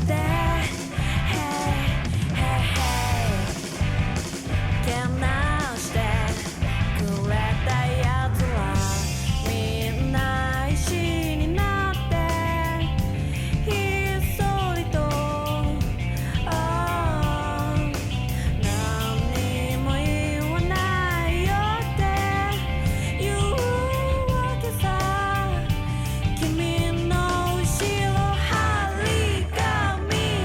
で Hey hey hey けなしてくれたやつらみんな石になってひっそりと何にも言わないよって言うわけさ君の後ろ張り紙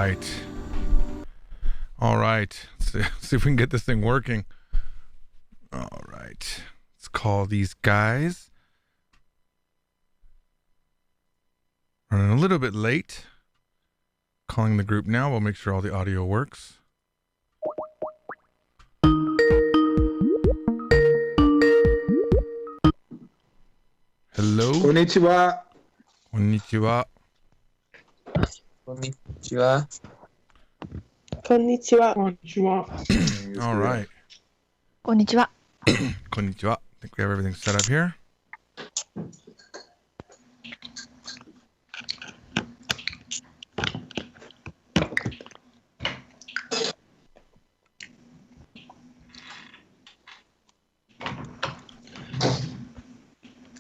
right. All right. See if we can get this thing working. All right. Let's call these guys. Running a little bit late. Calling the group now. We'll make sure all the audio works. Hello. こんにちは。こんにちは。こんにちは。こんにちは。 All right. こんにちは。こんにちは. I think we have everything set up here.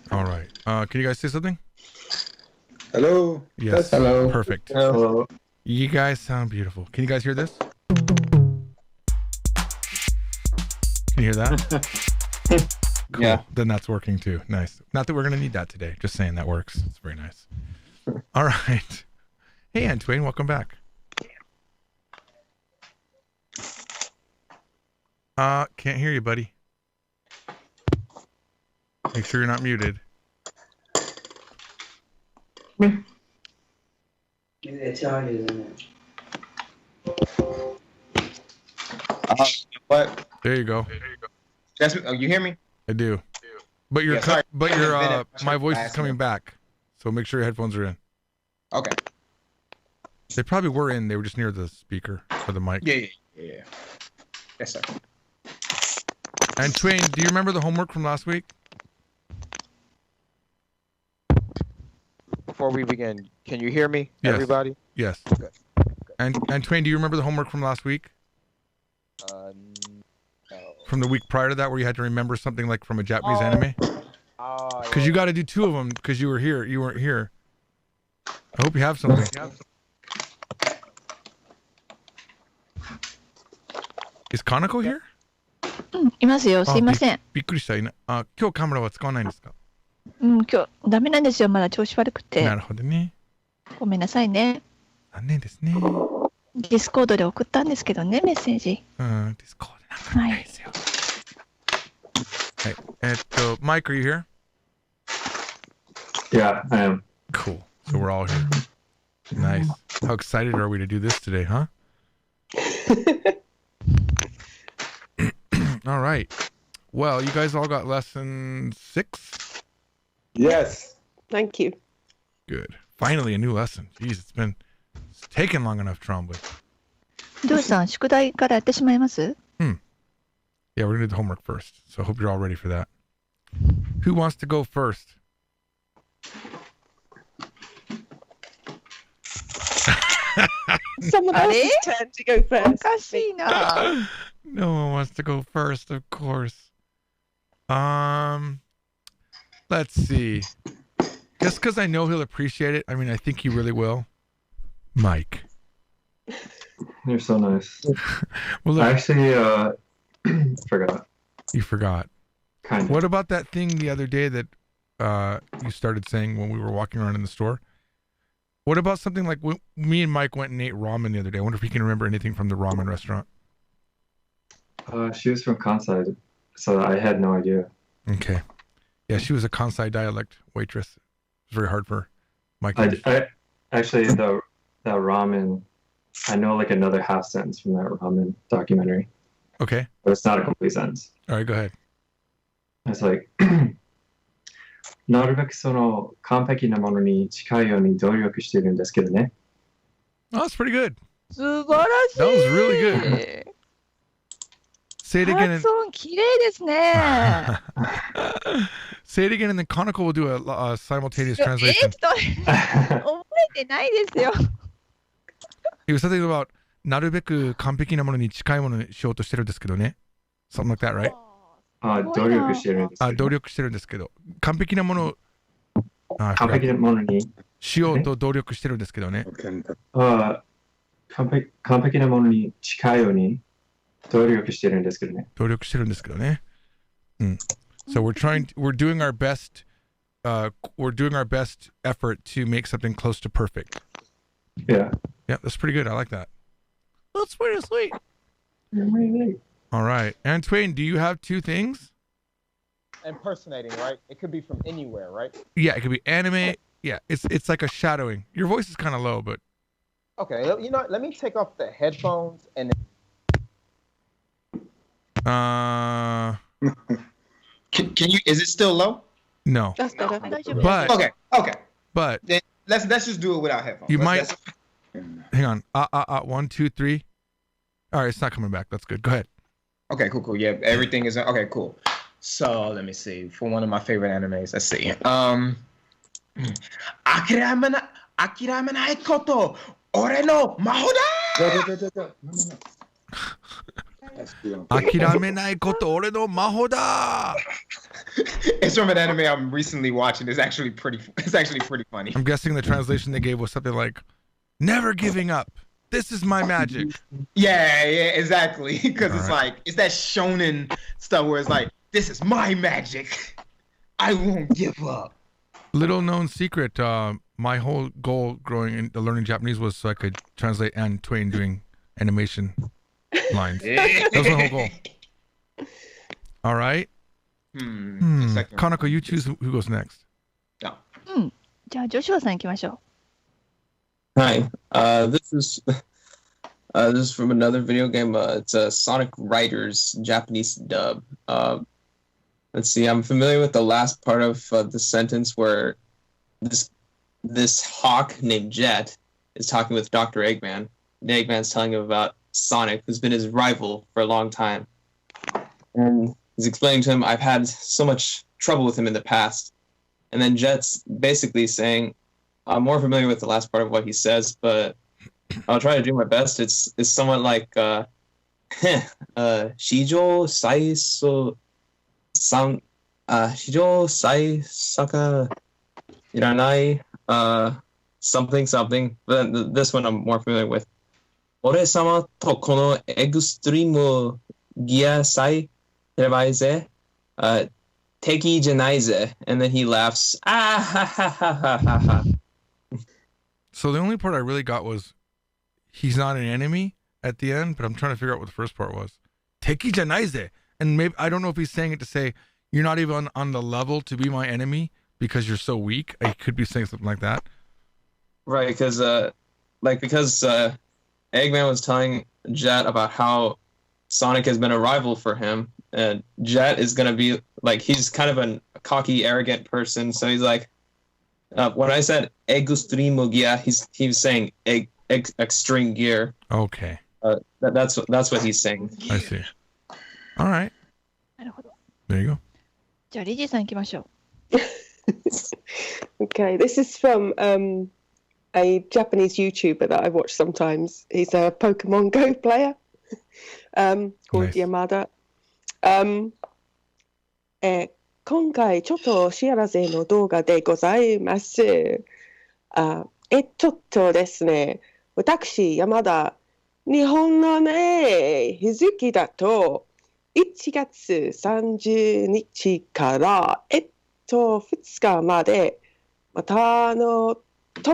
All right. Can you guys say something? Hello. Yes. Hello. Perfect. Hello. You guys sound beautiful. Can you guys hear this? Can you hear that? Cool. Yeah. Then that's working too. Nice. Not that we're going to need that today. Just saying that works. It's very nice. All right. Hey, Antoine, welcome back. Can't hear you, buddy. Make sure you're not muted. What? There you go. That's me. Oh, you hear me? I do. But your Yeah, sorry. my voice is coming back. So make sure your headphones are in. Okay. They probably were in. They were just near the speaker or the mic. Yeah. Yes, sir. And Twain, do you remember the homework from last week? Before we begin, can you hear me, Yes. everybody? Yes. Good. And Twain, do you remember the homework from last week? No. From the week prior to that, where you had to remember something like from a Japanese Oh. anime? Oh, Because you got to do two of them because you were here. You weren't here. I hope you have something. Is Kanako here? うん、いますよ。すいません。びっくりした。今日カメラは使わないんですか？うん、今日ダメなんですよ。まだ調子悪くてな。るほどね。ごめんなさいね。残念ですね。ディスコードで送ったんですけどね、メッセージ。うん、ディスコードなんかないですよ。はい。Mike, are you here? Yeah, I am. Cool. So we're all here. Nice. How excited are we to do this today, huh? All right. Well, you guys all got lesson 6? Yes. Thank you. Good. Finally a new lesson. Jeez, it's taken long enough, Trombley. ドゥさん、宿題からやってしまいます？ Yeah, we're gonna do the homework first. So I hope you're all ready for that. Who wants to go first? Someone else's turn to go お first. かしいな。 No one wants to go first, of course. Let's see. Just because I know he'll appreciate it. I mean, I think he really will. Mike. You're so nice. Well, look, I actually forgot. you forgot. Kind of. What about that thing the other day that you started saying when we were walking around in the store? What about something like me and Mike went and ate ramen the other day? I wonder if he can remember anything from the ramen restaurant. She was from Kansai, so I had no idea. Okay. Yeah, she was a Kansai dialect waitress. It was very hard for Mike. to I actually that ramen. I know like another half sentence from that ramen documentary, Okay. but it's not a complete sentence. All right, go ahead. It's like なるべくその完璧なものに近いように努力してるんですけどね。 Oh, that's pretty good. 素晴らしい。 That was really good. Say it again. 発音綺麗ですね。 Say it again, and then Kanako will do a simultaneous え translation. っと、覚えてないですよ。 He was something about なるべく完璧なものに近いものにしようとしてるんですけどね. Something like that, right? 努力してるんですけど。努力してるんですけど。完璧なもの I 完 forgot. 璧なものにしようと努力してるんですけどね. 完璧なものに近いように努力してるんですけどね。努力してるんですけどね. So we're doing our best effort to make something close to perfect. Yeah. Yeah, that's pretty good. I like that. That's pretty sweet. Really? All right. And Twain, do you have two things? Impersonating, right? It could be from anywhere, right? Yeah, it could be anime. Yeah, it's like a shadowing. Your voice is kind of low, but Okay, you know, let me take off the headphones and Can you? Is it still low? no. That's better. 大丈夫 But Okay. Okay. but Then let's just do it without headphones. You Let's- hang on. 1, 2, 3. All right, it's not coming back. That's good. Go ahead. Okay, cool. Yeah, everything is okay. Cool. So let me see. For one of my favorite animes, let's see. 諦めないこと俺の魔法だ 諦めないこと俺の魔法だ It's from an anime I'm recently watching. It's actually pretty funny. I'm guessing the translation they gave was something like never giving up. This is my magic. Yeah, exactly. Because it's Alright. like it's that shonen stuff where it's like, this is my magic. I won't give up. Little known secret, my whole goal learning Japanese was so I could translate Anne Twain doing animation lines. That was my whole goal. All right. Second. Kanako, you choose who goes next. じゃあジョシュアさん行きましょ Hi, this is from another video game. It's a Sonic Riders Japanese dub. Let's see. I'm familiar with the last part of the sentence where this hawk named Jet is talking with Dr. Eggman. And Eggman's telling him about Sonic, who's been his rival for a long time. And he's explaining to him, I've had so much trouble with him in the past. And then Jet's basically saying, I'm more familiar with the last part of what he says, but I'll try to do my best. It's somewhat like Shijo Sai so San Shijo Sai Saka Iranai something. But this one I'm more familiar with. Ore sama to kono extreme gia sai terebai ze teki janai ze, and then he laughs. Ah ha ha ha ha ha ha. So the only part I really got was he's not an enemy at the end, but I'm trying to figure out what the first part was. Teki janaize. And maybe I don't know if he's saying it to say you're not even on the level to be my enemy because you're so weak. I could be saying something like that. Right, because Eggman was telling Jet about how Sonic has been a rival for him, and Jet is gonna be like, he's kind of a cocky, arrogant person, so he's like, when I said extreme gear, he was saying extreme gear. Okay. That's what he's saying. I see. All right. う。なるほど。 There you go. じゃあリジーさん行きましょ Okay, this is from a Japanese YouTuber that I watch sometimes. He's a Pokemon Go player called Nice. Yamada. 今回ちょっと幸せの動画でございます。ちょっとですね、私、山田、日本のね、日付だと1月30日から2日までまた渡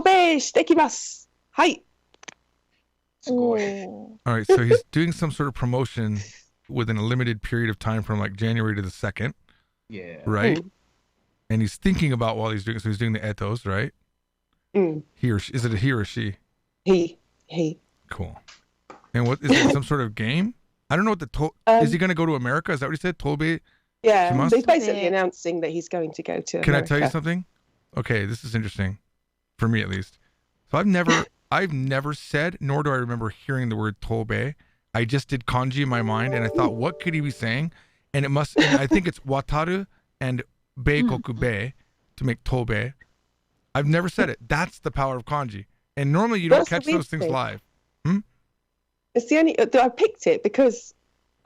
米してきます。はい。う。おー All right. So he's doing some sort of promotion within a limited period of time from like January to the 2nd, Yeah. right? And he's thinking about while he's doing, so he's doing the ethos, right? He or she, is it a he or she? He. Cool. And what is it? Some sort of game? I don't know what is he going to go to America? Is that what he said? Tobe? Yeah, She must- so he's basically announcing that he's going to go to Can I America. tell you something? Okay, this is interesting, for me at least. So I've never said, nor do I remember hearing the word Tobe. I just did kanji in my mind, and I thought, what could he be saying? And I think it's wataru and beikoku be to make Tobe. I've never said it. That's the power of kanji. And normally you don't That's the catch weird those things thing. live. It's the only I picked it because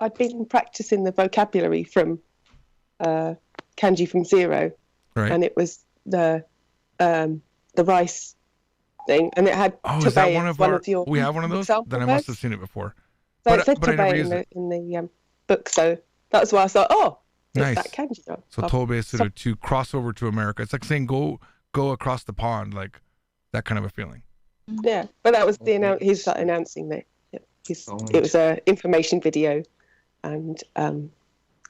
I'd been practicing the vocabulary from kanji from zero, Right. and it was the rice thing, and it had Oh, is that tobe one as of one our? of your We have one of those. example Then I must have words. seen it before. So but- it said but I never tobe used in the book, so that's why I thought, oh, it's Nice. that kanji. So Oh, Tobe is sort of to cross over to America. It's like saying go across the pond, like that kind of a feeling. Yeah, but that was his announcing there. Yeah, it was a information video, and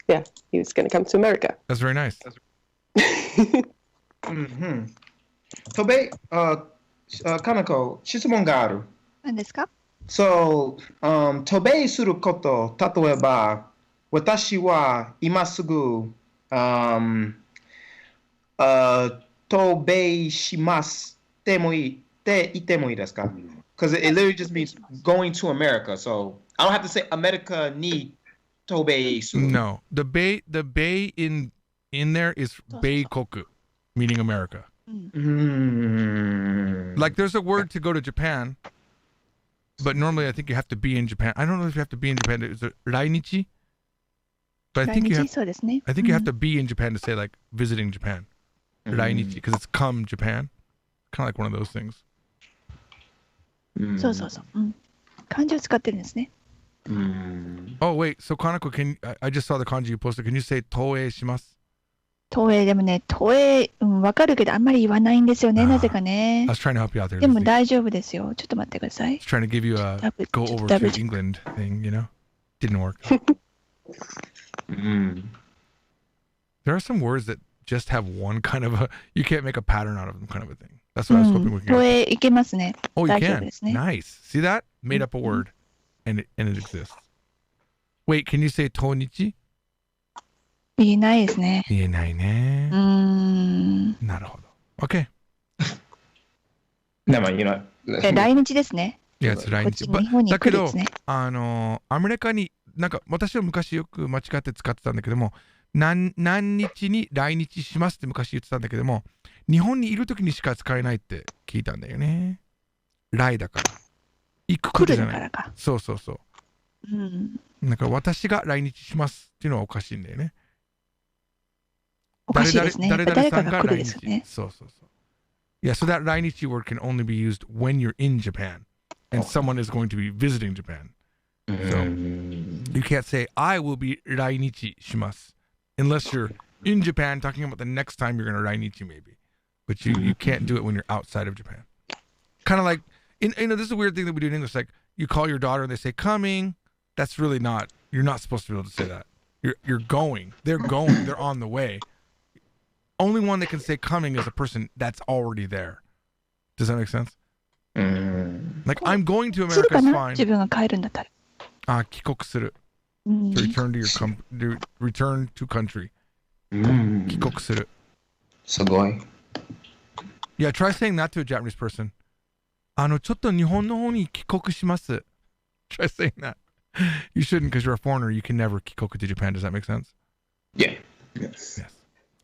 yeah, he was going to come to America. That's very nice. Tobe, Kanako, 質問がある。何ですか？ So, 渡米すること、例えば、私は今すぐ、渡米しますでもいいって言ってもいいですか？ Because it literally just means going to America. So, I don't have to say America に渡米する。 No, the bay in there is Beikoku, meaning America. Like there's a word to go to Japan, but normally I think you have to be in Japan. I don't know if you have to be in Japan. Is it Rainichi? But I think you have. そうですね。 I think you have to be in Japan to say like visiting Japan. Rainichi, because it's come Japan. Kind of like one of those things. そうそうそう。漢字を使ってるんですね。 Oh wait, so Kanako, I just saw the kanji you posted. Can you say Toei shimasu? 東映でもね、東映、わかるけどあんまり言わないんですよね、なぜかね I。was trying to help you out there. でも大丈夫ですよ。ちょっと待ってください I was。trying to give you a go over to England thing, you know? Didn't work. There are some words that just have one kind of a, you can't make a pattern out of them kind of a thing. That's what I was hoping we could 東 get. 映いけますね。 Oh, you 大丈夫 can. ですね。 Nice. See that? Made up a word and it exists. Wait, can you say Tonichi? 言えないですね。言えないね。なるほど。Okay. Never mind, you know. 来日ですね。 Yeah, it's 来こっち日。日本にだけど来るですね。アメリカになんか私は昔よく間違って使ってたんだけども、何日に来日しますって昔言ってたんだけども、日本にいる時にしか使えないって聞いたんだよね。来だから。行くことじゃない。来るだからか。そうそうそう。だから私が来日しますっていうのはおかしいんだよね。おかしいですね。誰々さんが誰かが来る来日。ですよね。そうそうそう。Yeah, so that 来日 word can only be used when you're in Japan and someone is going to be visiting Japan. So you can't say I will be 来日します unless you're in Japan talking about the next time you're going to 来日 maybe. But you can't do it when you're outside of Japan. Kind of like, this is a weird thing that we do in English. Like you call your daughter and they say coming. That's really not, you're not supposed to be able to say that. You're going. They're going. They're on the way. Only one that can say coming is a person that's already there. Does that make sense? Like I'm going to する America か is な fine. 自分が帰るんだったら。帰国する。うん To return to your return to country. 帰国する。すごい。 Yeah, try saying that to a Japanese person. ちょっと日本の方に帰国します. Try saying that. You shouldn't because you're a foreigner. You can never 帰国 to Japan. Does that make sense? Yeah. Yes. Yes.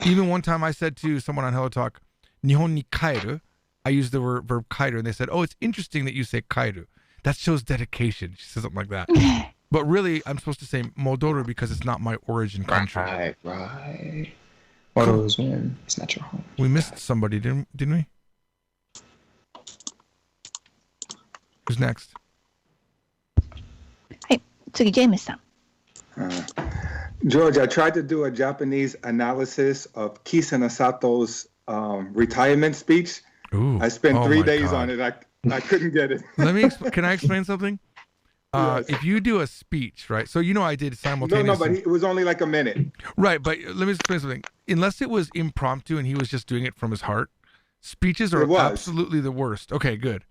Even one time I said to someone on Hello Talk, 日本に帰る. I used the verb 帰る and they said, oh, it's interesting that you say 帰る. That shows dedication. She said something like that. But really, I'm supposed to say 戻る because it's not my origin country. Right. What was when it's not your home. We missed somebody, didn't we? Who's next? はい、次、ジェームスさん。 George, I tried to do a Japanese analysis of Kisana Sato's retirement speech. Ooh. I spent Oh 3 my days God. on it. I couldn't get it. Let me. Can I explain something? Yes. If you do a speech, right? So I did No, simultaneously. but it was only like a minute. Right, but let me explain something. Unless it was impromptu and he was just doing it from his heart, speeches are It was. absolutely the worst. Okay, good.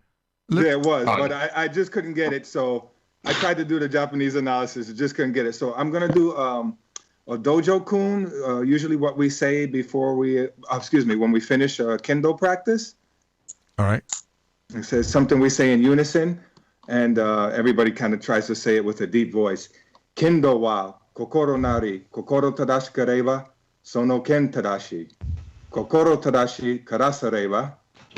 Yeah, it was, but I just couldn't get it. So I tried to do the Japanese analysis. I just couldn't get it. So I'm going to do a dojo-kun, usually what we say before when we finish kendo practice. All right. It says something we say in unison, and everybody kind of tries to say it with a deep voice. Kendo wa kokoro nari, kokoro tadashi kareba, sono ken tadashi. Kokoro tadashi karasareba,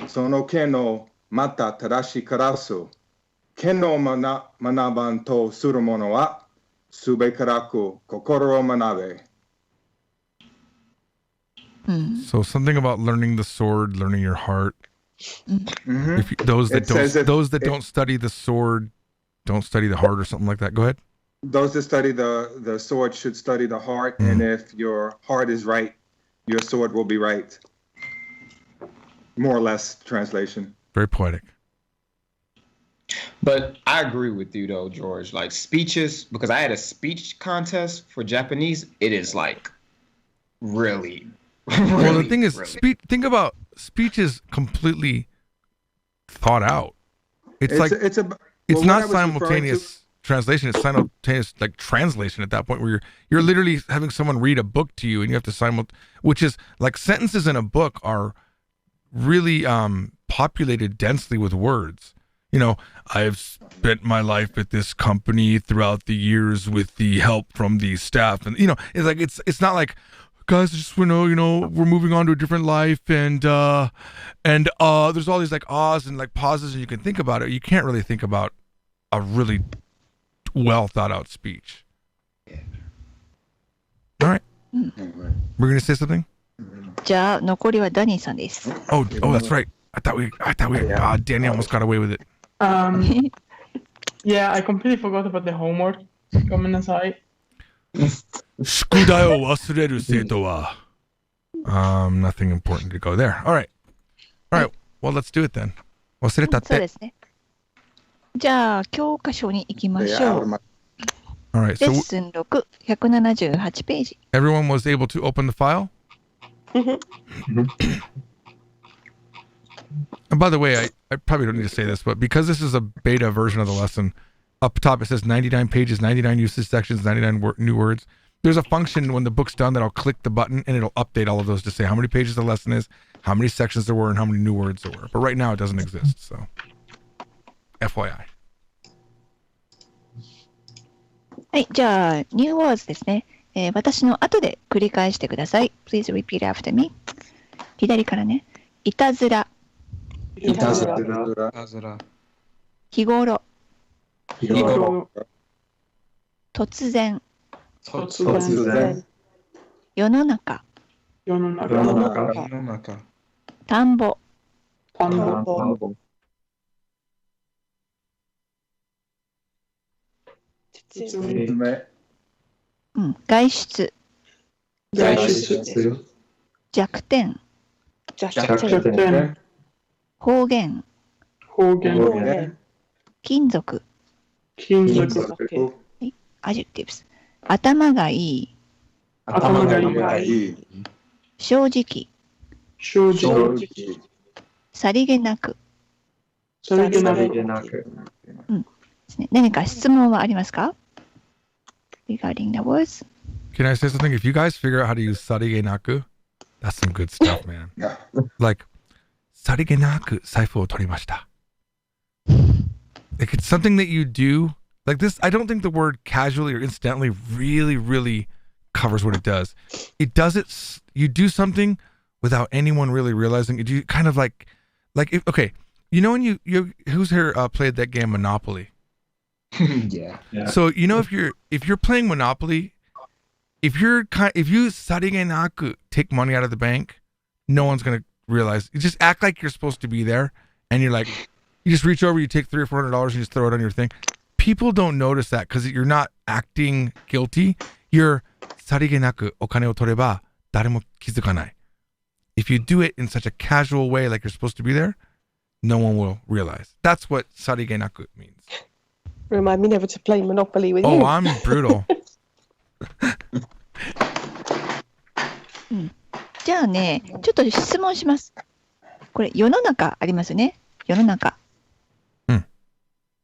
sono ken no mata tadashi karasu. Ken no manaban to suru mono wa, sube karaku kokoro o manabe. So something about learning the sword, learning your heart. Mm-hmm. If those that It says that don't study the sword, don't study the heart or something like that. Go ahead. Those that study the sword should study the heart, and if your heart is right, your sword will be right. More or less translation. Very poetic. But I agree with you though, George. Like speeches, because I had a speech contest for Japanese. It is like really, Well, the thing is, really. think about speech is completely thought out. It's like it's a it's well, what not I was referring to- simultaneous translation. It's simultaneous like translation at that point where you're literally having someone read a book to you and you have to which is like sentences in a book are really populated densely with words. You know, I've spent my life at this company throughout the years with the help from the staff, and you know, it's like it's not like guys just you know we're moving on to a different life and there's all these like ahs and like pauses and you can think about it. You can't really think about a really well thought out speech. All right, we're gonna say something. じゃあ残りはダニーさんです。 Oh, that's right. I thought we Danny almost got away with it. Yeah, I completely forgot about the homework. ごめんなさい。宿題を忘れる生徒は nothing important to go there. All right. Well, let's do it then. 忘れたっそうでて。すね。じゃあ教科書に行きましょう。 All right. レ So ッスン6、178ページ。 everyone was able to open the file. And by the way, I probably don't need to say this, but because this is a beta version of the lesson, up top it says 99 pages, 99 usage sections, 99 new words. There's a function when the book's done that I'll click the button and it'll update all of those to say how many pages the lesson is, how many sections there were, and how many new words there were. But right now it doesn't exist, so FYI. はい、じゃあ、ニューワーズですね。私の後で繰り返してください。Please repeat after me. 左からね。いたずら、いたずら。日頃、日頃。突然、突然。世の中、世の中。田んぼ、田んぼ。外出、弱点、方言、金属、adjectives、頭がいい、正直、さりげなく、ですね。何か質問はありますか regarding the words? Can I say something? If you guys figure out how to use sarigenaku, that's some good stuff, man. Like, sarigenaku saifu o torimashita. Like, it's something that you do. Like this, I don't think the word casually or incidentally really, really covers what it does. It does it, you do something without anyone really realizing it. You kind of like if, okay, you know when you who's here played that game Monopoly? Yeah. So you know if you're playing Monopoly, if you sarigenaku take money out of the bank, no one's gonna realize. You just act like you're supposed to be there, and you're like, you just reach over, you take $300 or $400, and you just throw it on your thing. People don't notice that because you're not acting guilty. You're sarigenaku okane o toreba daremo kizukanai. If you do it in such a casual way, like you're supposed to be there, no one will realize. That's what sarigenaku means. Remind me never to play Monopoly with you. Oh, I'm brutal. じゃあね、ちょっと質問します。これ、世の中ありますね。世の中。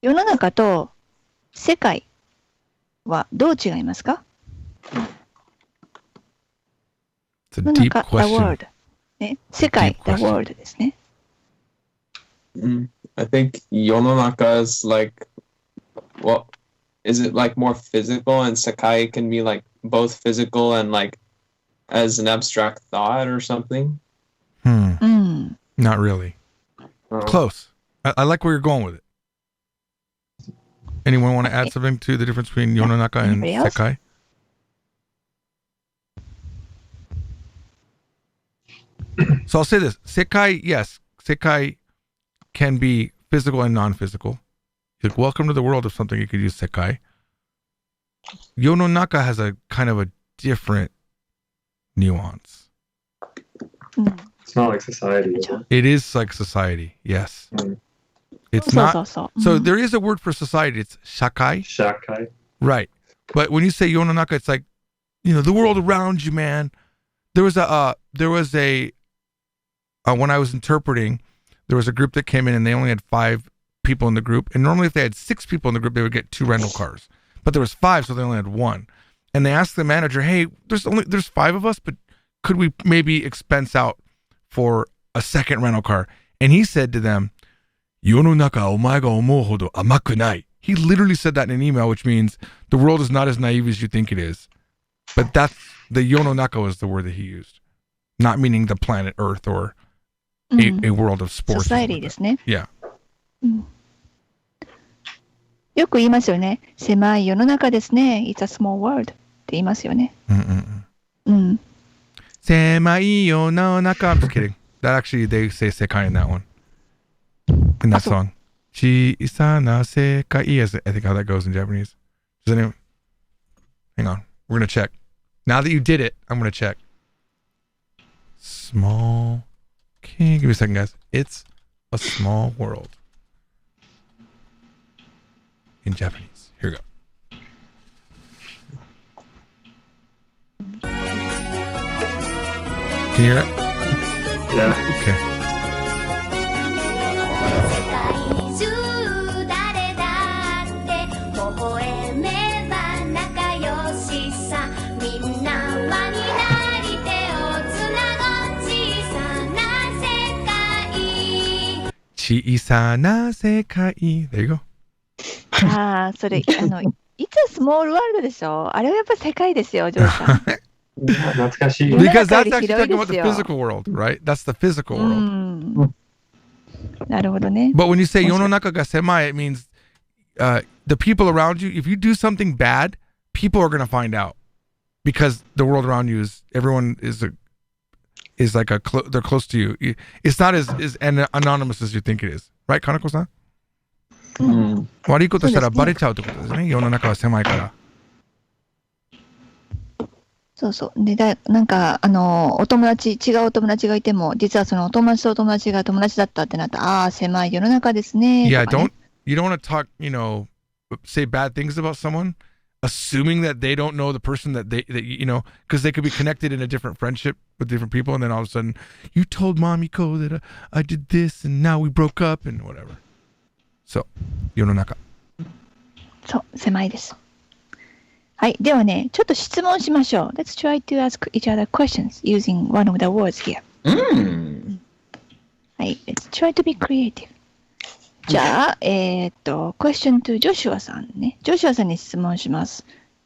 世の中と世界はどう違いますか It's a 世の deep 中、the question. world。ね、世界、the world ですね。I think Yononaka is like, well, is it like more physical and Sekai can be like both physical and like as an abstract thought or something? Not really. Close. I like where you're going with it. Anyone want to add something to the difference between Yononaka and Anybody else? Sekai? So I'll say this. Sekai, yes. Sekai can be physical and non-physical. Like, welcome to the world of something you could use Sekai. Yononaka has a kind of a different nuance. It's not like society. It is like society, yes. It's そう not. そうそう。 So うん there is a word for society. It's shakai. Shakai. Right. But when you say yononaka, it's like, the world around you, man. There was a when I was interpreting, there was a group that came in and they only had 5 people in the group. And normally if they had 6 people in the group, they would get 2 rental cars. But there was 5, so they only had 1. And they asked the manager, hey, there's 5 of us, but could we maybe expense out for a second rental car? And he said to them, Yononaka omae ga omou hodo amaku nai. He literally said that in an email, which means the world is not as naive as you think it is. But that's the yononaka was the word that he used, not meaning the planet Earth or a world of sports. Society ですね。 Yeah. よく言いますよね。狭い世の中ですね。It's a small world って言いますよね。Semai yononaka. I'm just kidding. That actually, they say sekai in that one. In that song. Chisana sekai is, I think, how that goes in Japanese. Does anyone? Hang on. We're going to check. Now that you did it, I'm going to check. Small. Okay, give me a second, guys. It's a small world. In Japanese. Here we go. Can you hear it? Yeah. Okay. 世界中誰だって微笑めば仲良しさみんな輪になり手をつなご小さな世界 Chisana sekai. There you go. ああ、それ、いつスモールワールドでしょ。あれはやっぱ世界ですよ、ジョーさん。懐かしい。 Because that's actually talking about the physical world, right? That's the physical world. なるほどね。 But when you say yononaka ga semai, it means the people around you, if you do something bad, people are going to find out. Because the world around you everyone is like they're close to you. It's not as anonymous as you think it is. Right, Kanako-san? 悪いことしたらバレちゃうってことですね。世の中は狭いから。そうそう。で、なんか、違うお友達がいても、実はそのお友達とお友達が友達だったってなったら、ああ、狭い世の中ですね。Yeah, とかね you don't want to talk, say bad things about someone, assuming that they don't know the person that because they could be connected in a different friendship with different people, and then all of a sudden, you told Mamiko that I did this, and now we broke up, and whatever. So, 世の中。そう、狭いです。はい。ではね、ちょっと質問しましょう。Let's try to ask each other questions using one of the words here. はい。Let's try to be creative. じゃあ、question to ジョシュアさんね。ジョシュアさんに質問します。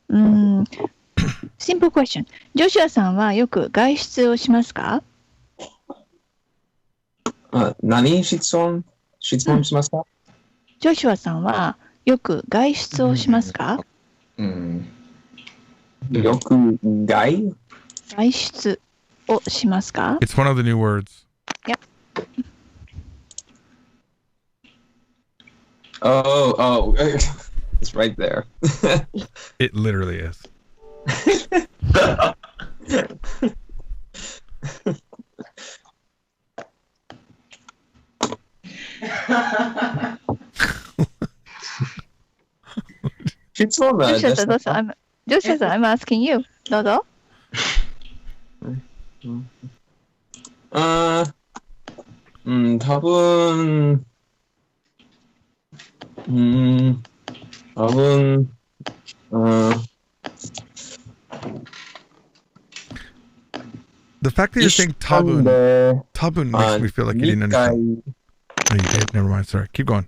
simple question. ジョシュアさんはよく外出をしますか？何質問しますか？ジョシュアさんはよく外出をしますか？よく外出をしますか？ It's one of the new words. Yep. Oh, it's right there. It literally is. Joshua さん、I'm asking you. どうぞ。多分、The fact that you're saying tabun makes me feel like you didn't understand. No, you did. Never mind. Sorry. Keep going.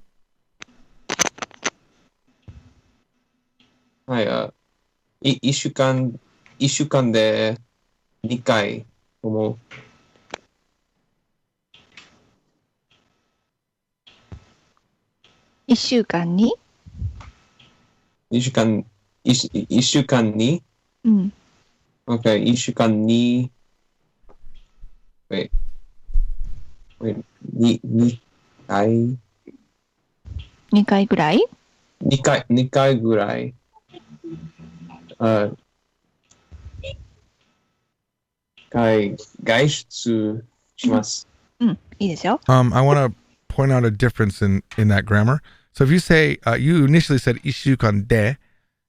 はい、1週間で2回思う。1週間に1週間にOkay, 1週間に2回ぐらい2回ぐらい外出します。いいですよ。I want to point out a difference in that grammar. So if you say, you initially said 1週間で,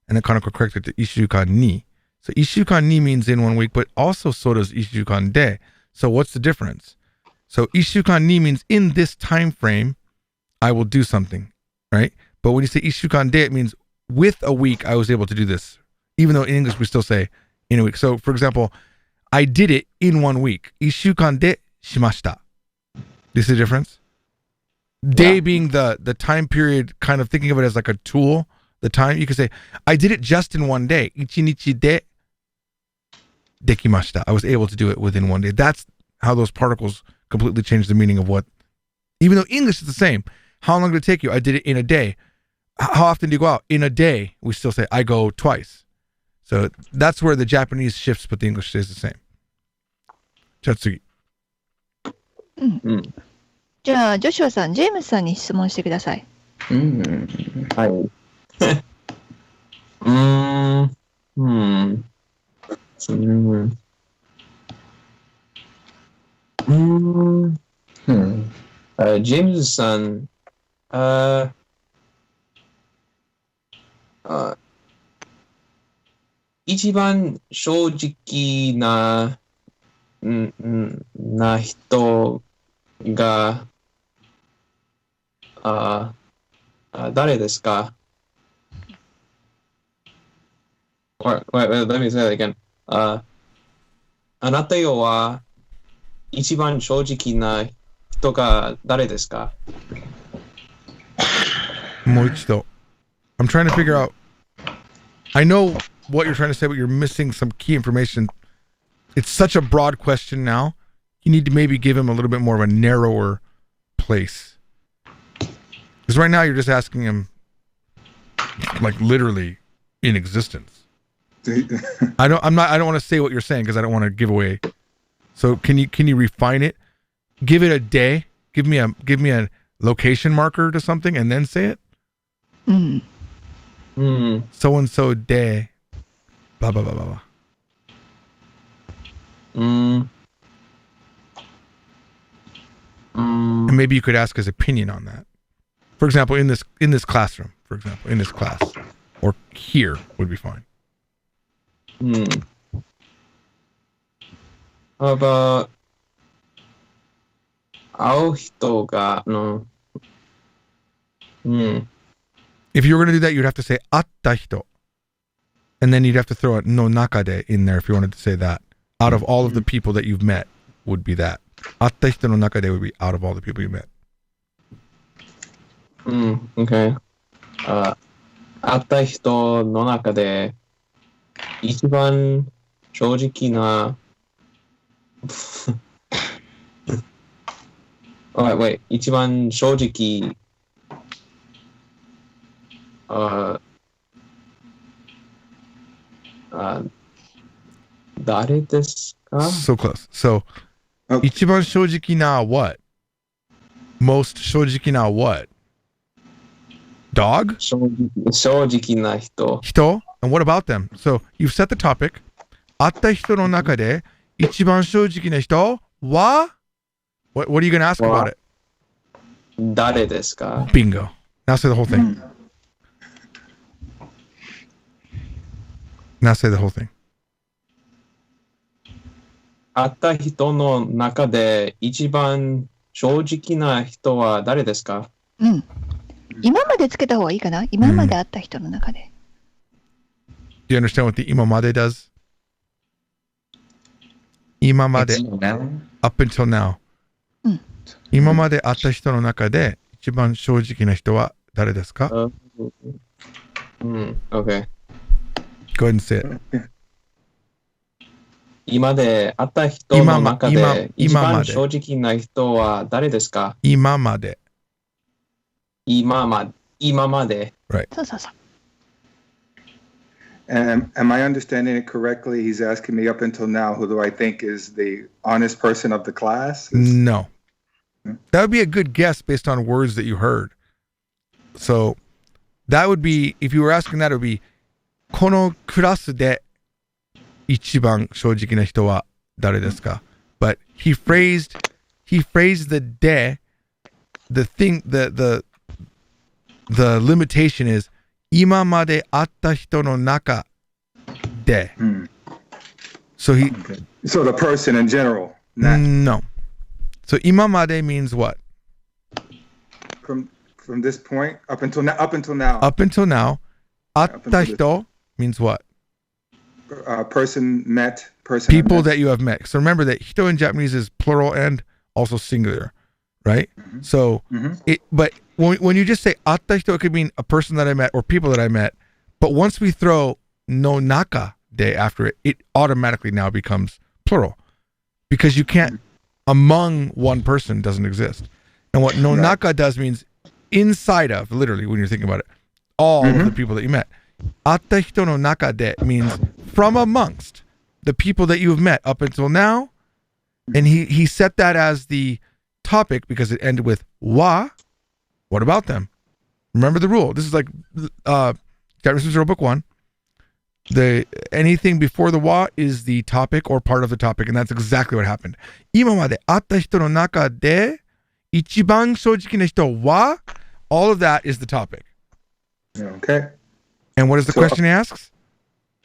and then Kanako corrected to 1週間に. So 1週間に means in 1 week, but also so does 1週間で. So what's the difference? So 1週間に means in this time frame, I will do something, right? But when you say 1週間で, it means with a week, I was able to do this. Even though in English, we still say in a week. So for example, I did it in 1 week. 1週間でしました. Do you see the difference? Day being the time period, kind of thinking of it as like a tool, the time. You could say, I did it just in 1 day. 1日でできました. I was able to do it within 1 day. That's how those particles completely change the meaning of what, even though English is the same. How long did it take you? I did it in a day. How often do you go out? In a day, we still say, I go twice. So that's where the Japanese shifts, but the English stays the same. じゃあ次。じゃあ、ジョシュアさん、ジェームスさんに質問してください。はい。ジェームスさん、一番正直な人が誰ですか? Wait, let me say that again. あなたは一番正直な人が誰ですか? もう一度. I'm trying to figure out. I know what you're trying to say, but you're missing some key information. It's such a broad question now. You need to maybe give him a little bit more of a narrower place. Because right now you're just asking him, like literally in existence. I don't want to say what you're saying because I don't want to give away. So can you refine it? Give it a day. Give me a location marker to something and then say it. So and so day. Blah blah blah blah blah. And maybe you could ask his opinion on that. For example, in this classroom, in this class, or here would be fine. How about 会う人がIf you were going to do that, you'd have to say 会った人. And then you'd have to throw a no nakade in there if you wanted to say that. Out of all of the people that you've met would be that. 会った人の中で would be out of all the people you met. Okay. 会った人の中で一番正直なwait, 一番正直誰ですか? So close. So, 一番正直な what? Most 正直な what? Dog? 正直な人. Hito? And what about them? So, you've set the topic. 会った人の中で一番正直な人は? What are you going to ask about it? 誰ですか? Bingo. Now say the whole thing. Now say the whole thing. 会った人の中で一番正直な人は誰ですか? 今までつけた方がいいかな? 今まで会った人の中で。Do you understand what the 今まで does? 今まで up until now. 今まで会った人の中で一番正直な人は誰ですか? Okay. Go ahead and say it. 今まで会った人の中で一番正直な人は誰ですか? 今まで Right. そうそうそう。Am I understanding it correctly? He's asking me up until now, who do I think is the honest person of the class? No. That would be a good guess based on words that you heard. So that would be, if you were asking that, it would be このクラスで一番正直な人は誰ですか? But he phrased the de the thing, the limitation is 今まで会った人の中で. So So the person in general. Not no. So 今まで means what? from this point up until now. Up until now. Up until now. 会った人 means what? Person met. Person. People met. that you have met. So remember that hito in Japanese is plural and also singular, right? So but when you just say 会った人, it could mean a person that I met or people that I met. But once we throw no naka de after it, it automatically now becomes plural because you can't among one person doesn't exist. And what no naka does means inside of, literally when you're thinking about it, all of the people that you met. 会った人の中で means from amongst the people that you've met up until now. And he set that as the topic because it ended with wa. What about them? Remember the rule. This is like Japanese Rule Book 1. Anything before the wa is the topic or part of the topic, and that's exactly what happened. 今まで会った人の中で一番正直な人は all of that is the topic. Okay. And what is the question he asks?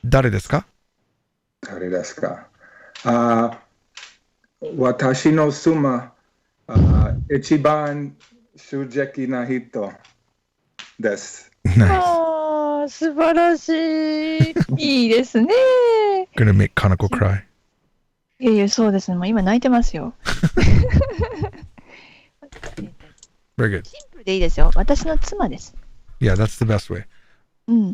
誰ですか? 誰ですか? 私の妻、一番正直な人です。Nice. ああ、素晴らしい。いいですね。Gonna make Kanako cry. いやいや、そうですね。もう今泣いてますよ。Very good. シンプルでいいですよ。私の妻です。Yeah, that's the best way. うん。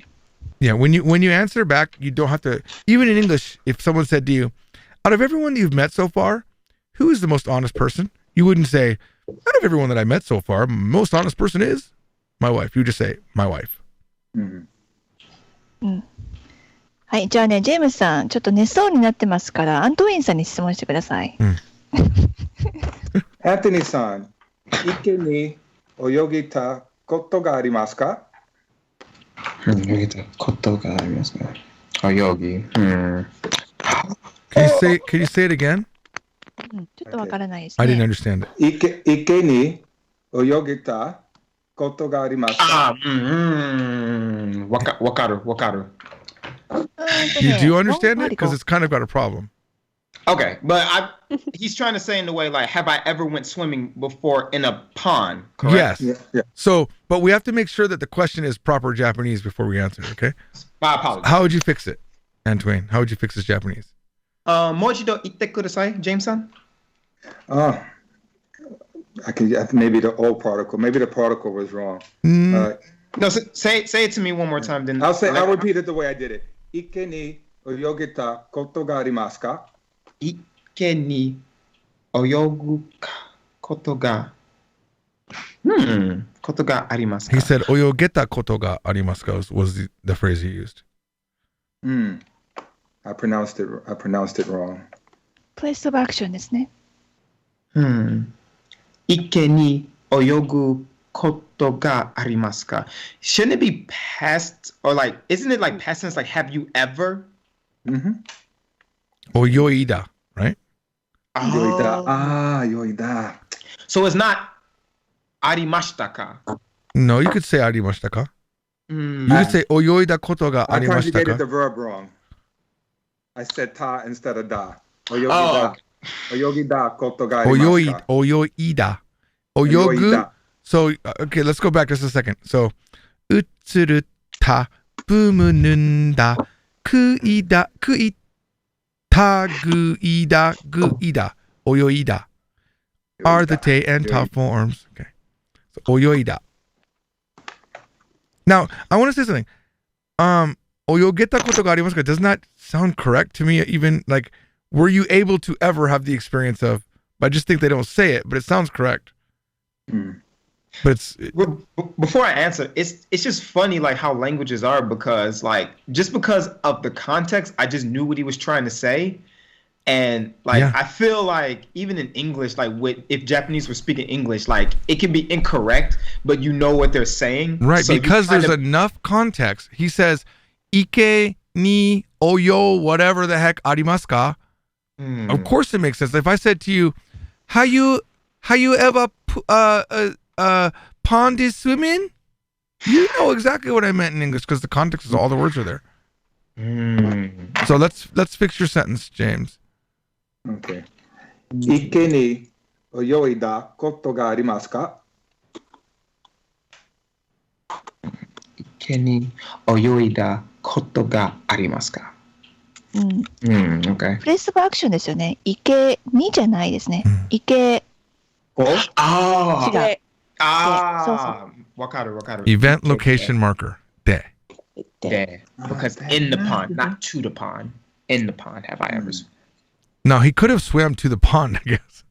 Yeah, when you answer back, you don't have to. Even in English, if someone said to you, out of everyone you've met so far, who is the most honest person? You wouldn't say, out of everyone that I met so far, most honest person is my wife. You would just say, my wife. うん。はい、じゃあね、ジェームスさん、ちょっと寝そうになってますから、アントウィンさんに質問してください。アントニーさん、池に泳ぎたことがありますか? 泳ぎたことがありますか? 泳ぎ。Can you say it again? ちょっとわからないですね。I didn't understand it. 池に泳ぎたことがありますか? わかる。You do understand it? Because it's kind of got a problem. Okay, but he's trying to say in the way like, have I ever went swimming before in a pond? Correct? Yes. Yeah. So, but we have to make sure that the question is proper Japanese before we answer it, okay? My apologies. How would you fix it, Antoine? How would you fix this Japanese? もう一度言ってください、James さん。I can maybe the old protocol. Maybe the protocol was wrong. No, say it to me one more time. Then I'll repeat it the way I did it. 池に泳げたことがありますか? 池に泳ぐことがことがありますか? He said 泳げたことがありますか was the phrase he used. I pronounced it wrong. Place of action ですね。池に泳ぐことがありますか? Shouldn't it be past or like, isn't it like past tense, like have you ever? Oyoida, right? Yoida. So it's not arimashita ka? No, you could say arimashita ka. You could say oyoida koto ga arimashita ka. I conjugated the verb wrong. I said ta instead of da. Oyogida koto ga arimasu ka? Oyoida. Oyogu. So, okay, let's go back just a second. So, utsuru ta bumu nunda kuida kuita guida guida oyoida are the te and ta forms. Okay. So, oyoida. Now, I want to say something. Oyogeta koto ga arimasu ka does not sound correct to me. Even like, were you able to ever have the experience of? I just think they don't say it, but it sounds correct. But it's before I answer, it's just funny like how languages are, because like just because of the context, I just knew what he was trying to say. And like I feel like even in English, like if Japanese were speaking English, like it can be incorrect, but you know what they're saying. Right, so because there's enough context. He says Ike ni oyo whatever the heck arimasu ka? Of course it makes sense. If I said to you, how you ever pond is swimming? You know exactly what I meant in English because the context is all the words are there. So let's fix your sentence, James. Okay. 池に泳いだことがありますか? 池に泳いだことがありますか? Okay. フレーズバーアクションですよね。池にじゃないですね。池。あ違う。わかるわかる。 Event location marker. で。 There. Because in the pond, not to the pond. In the pond, have I ever? No, he could have swam to the pond, I guess.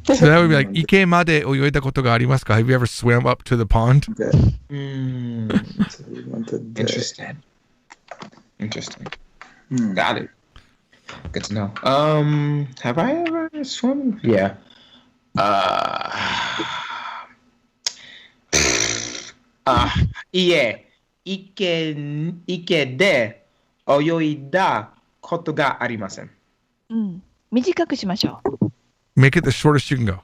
So that would be like, 池まで泳いだことがありますか? Have you ever swam up to the pond? Interesting. Interesting. Got it. Good to know. Have I ever swum? Yeah. Yeah. 池で泳いだことがありません。短くしましょう。Make it the shortest you can go.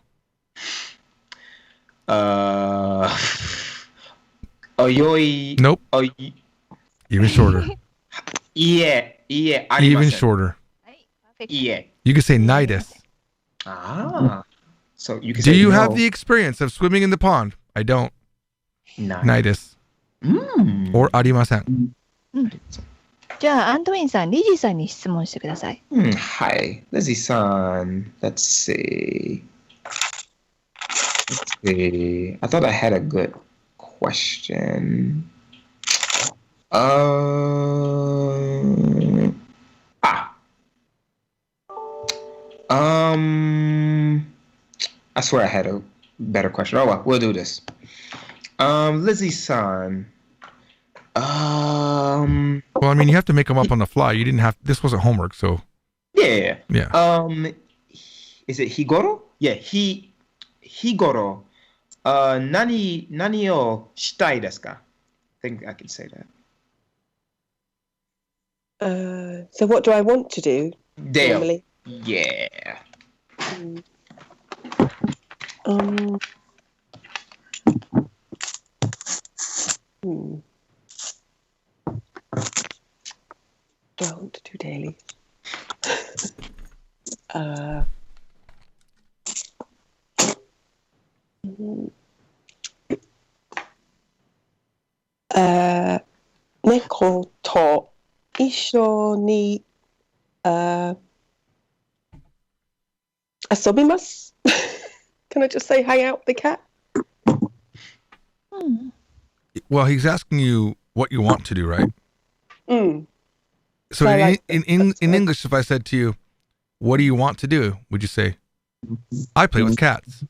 泳い Nope. Even shorter. いえ、ありま Even せん。 shorter. いえ。 You could say ないです. So you can Do say you no. have the experience of swimming in the pond? I don't. ないです. Or ありません. じゃあ、アントウィンさん、リジーさんに質問してください。Hi, Lizzie-san. Let's see. I thought I had a good question. I swear I had a better question. Oh well, we'll do this. Lizzie-san. Well, I mean, you have to make them up on the fly. You didn't have. This wasn't homework, so. Yeah. Yeah. Is it Higoro? Yeah, Higoro. 何をしたいですか? I think I can say that. So what do I want to do? Dale. Normally? Yeah. What do I want to do daily? Neko to 一緒に遊びます? Can I just say hang out with the cat? Well, he's asking you what you want to do, right? So in English, if I said to you, what do you want to do? Would you say, I play with cats?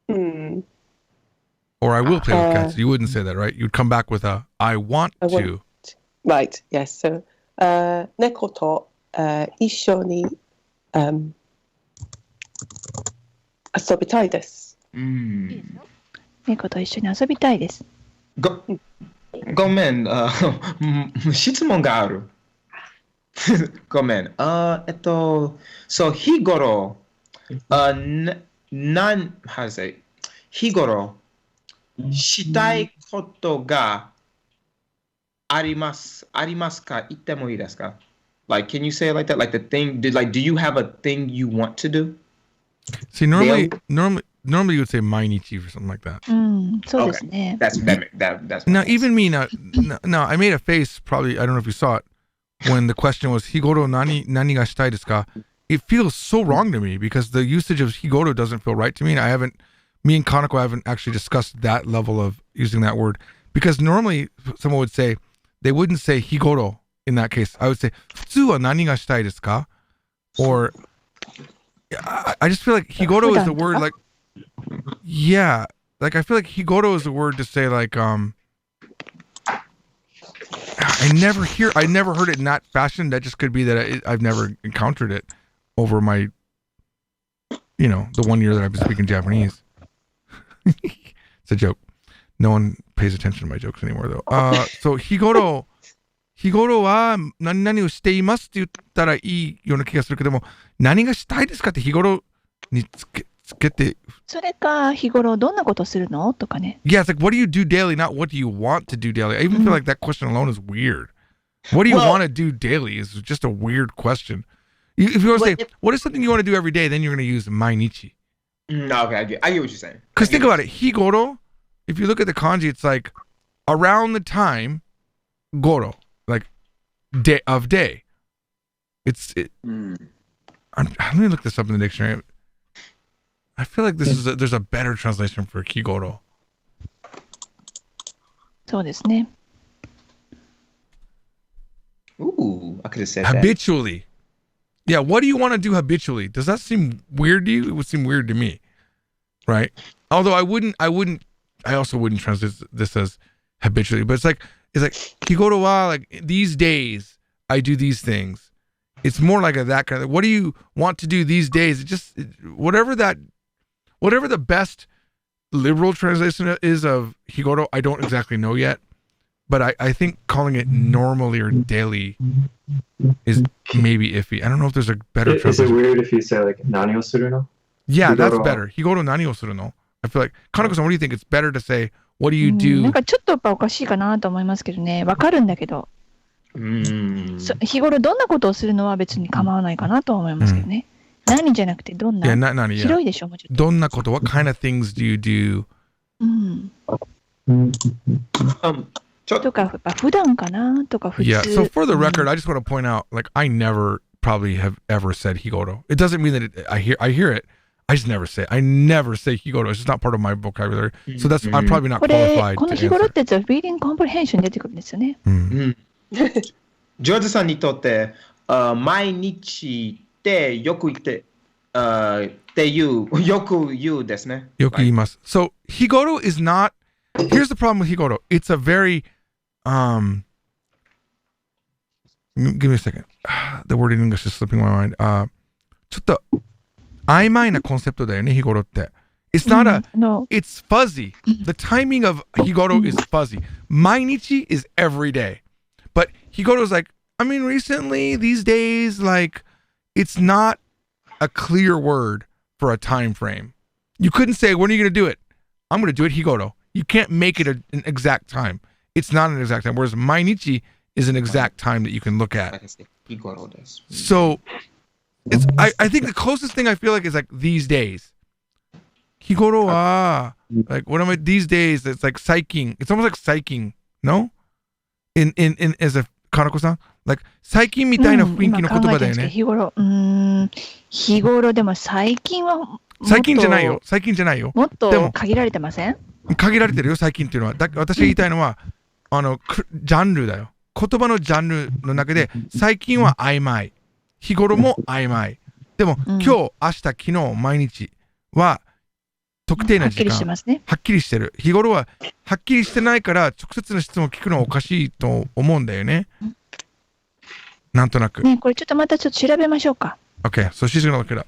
Or I will play with cats. You wouldn't say that, right? You'd come back with a, I want to. Right, yes. So, 猫と一緒に遊びたいです。猫と一緒に遊びたいです。ごめん、質問がある。ごめん。So 日頃、how to say? 日頃、したいことがありますか? 言ってもいいですか? Like, can you say it like that? Like the thing, do you have a thing you want to do? See, normally you would say 毎日 or something like that. そうですね。That's now, even me, now, I made a face, probably, I don't know if you saw it, when the question was, 日頃何がしたいですか? It feels so wrong to me because the usage of 日頃 doesn't feel right to me. And me and Kaneko haven't actually discussed that level of using that word. Because normally someone would say, they wouldn't say 日頃 in that case. I would say, 普通は何がしたいですか? Or, I just feel like 日頃 is the word like, yeah, like I feel like 日頃 is the word to say like, I never heard it in that fashion. That just could be that I've never encountered it over my, the 1 year that I've been speaking Japanese. It's a joke. No one pays attention to my jokes anymore, though. So 日頃は何々をしていますって言ったらいいような気がするけども、何がしたいですかって日頃につ get the それか、日頃どんなことするのとかね。 yeah. It's like what do you do daily, not what do you want to do daily. I even feel like that question alone is weird. What do you Well- want to do daily is just a weird question. If you want to say what is something you want to do every day, then you're going to use mainichi. Okay, I get what you're saying. Because think about it, higoro. If you look at the kanji, it's like around the time, goro, like day of day. Let me look this up in the dictionary. I feel like there's a better translation for higoro. そうですね。 Ooh, I could have said that. Habitually. Yeah, what do you want to do habitually? Does that seem weird to you? It would seem weird to me. Right? Although I also wouldn't translate this as habitually, but it's like higoro wa, like these days I do these things. It's more like that kind of, what do you want to do these days? Whatever the best liberal translation is of higoro, I don't exactly know yet. But I think calling it normally or daily is maybe iffy. I don't know if there's a better Is it translation. weird if you say like nani o suru no? Yeah, that's Higoro. better. Higoro nani o suru no? I feel like, Kanako-san, what do you think? It's better to say, what do you な do? んかちょっとやっぱおかしいかなと思いますけどね。わかるんだけど、日頃どんなことをするのは別に構わないかなとは思いますけどね。何じゃなくてどんな。 Yeah, nani, yeah. 広いでしょ、もうちょっと。どんなこと? What kind of things do you do? うん。とか、やっぱ普段かなとか普通。 Yeah, so for the record, I just want to point out, like, I never probably have ever said higoro. It doesn't mean that I hear it. I just never say it. I never say higoro. It's just not part of my vocabulary. So that's, I'm probably not これ、 qualified この to 日頃 answer. ってやつは reading comprehension 出てくるんですよね。ジョージさんにとって、毎日ってよく言って、っていう、よく言うですね。よく言います. So higoro is not, here's the problem with higoro. It's a very, give me a second. The word in English is slipping my mind. ちょっと曖昧なコンセプトだよね、日頃って。It's not a, it's fuzzy. The timing of higoro is fuzzy. 毎日 is every day. But higoro is like, I mean, recently, these days, like, it's not a clear word for a time frame. You couldn't say, when are you going to do it? I'm going to do it higoro. You can't make it an exact time. It's not an exact time. Whereas mainichi is an exact time that you can look at. So it's I think the closest thing I feel like is like these days. Higoro wa, like what am I these days? It's like saikin. It's almost like saikin, no? In as a Kanako-san? Like saikin みたいな雰囲気の言葉だよね。日頃、日頃でも最近は最近じゃないよ。最近じゃないよ。もっとでも限られてません？限られてるよ、最近っていうのは。私が言いたいのは、ジャンルだよ。言葉のジャンルの中で、最近は曖昧。日頃も曖昧。でも、今日、明日、昨日、毎日は、特定な時間。はっきりしてますね。はっきりしてる。日頃は、はっきりしてないから、直接の質問を聞くのはおかしいと思うんだよね。なんとなく。ね、これちょっとまたちょっと調べましょうか。Okay, so she's gonna look it up.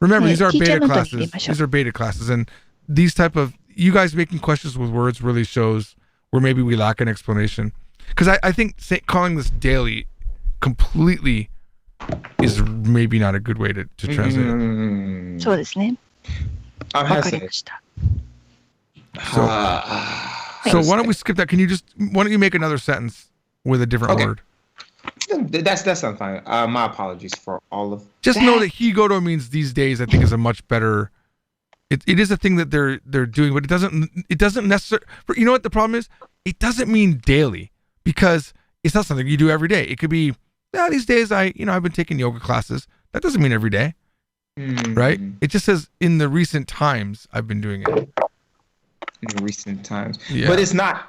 Remember, these are beta classes. These are beta classes, and these type of you guys making questions with words really shows where maybe we lack an explanation. Because I think calling this daily completely is maybe not a good way to translate it. そうですね。わかりました。So why don't we skip that? Why don't you make another sentence with a different word? That's fine. My apologies for all of Just know that higoro means these days. I think is a much better. It is a thing that they're doing, but it doesn't necessarily. You know what the problem is? It doesn't mean daily because it's not something you do every day. It could be these days I've been taking yoga classes. That doesn't mean every day, right? It just says in the recent times I've been doing it. In recent times, yeah. But it's not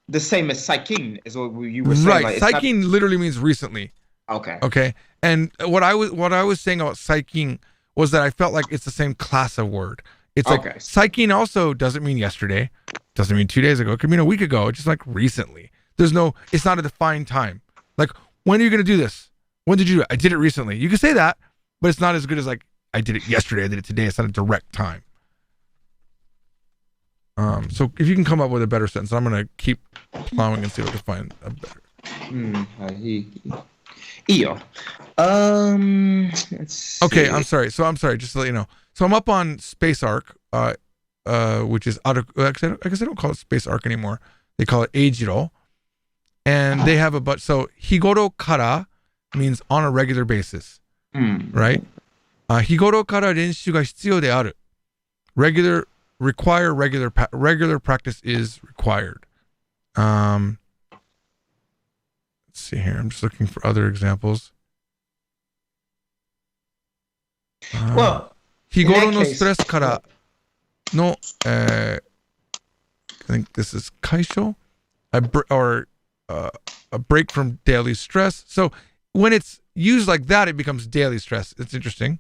the same as saikin, is what you were saying. Right, like, saikin literally means recently. Okay, and what I was saying about saikin was that I felt like it's the same class of word. It's like saikin also doesn't mean yesterday, doesn't mean 2 days ago. It could mean a week ago. It's just like recently. It's not a defined time. Like, when are you going to do this? When did you do it? I did it recently. You can say that, but it's not as good as like, I did it yesterday, I did it today. It's not a direct time. So if you can come up with a better sentence, I'm going to keep plowing and see if I can find a better. Io. Let's see. Okay, I'm sorry. So I'm sorry, just to let you know. So I'm up on Space Arc, which is I guess they don't call it Space Arc anymore. They call it Eijiro. And they have a bunch. So higoro kara means on a regular basis, right? Higoro kara renshu ga hitsuyou de aru. Regular practice is required. Let's see here. I'm just looking for other examples. Well, 日頃のストレスからの、I think this is 解消 a break from daily stress. So when it's used like that, it becomes daily stress. It's interesting.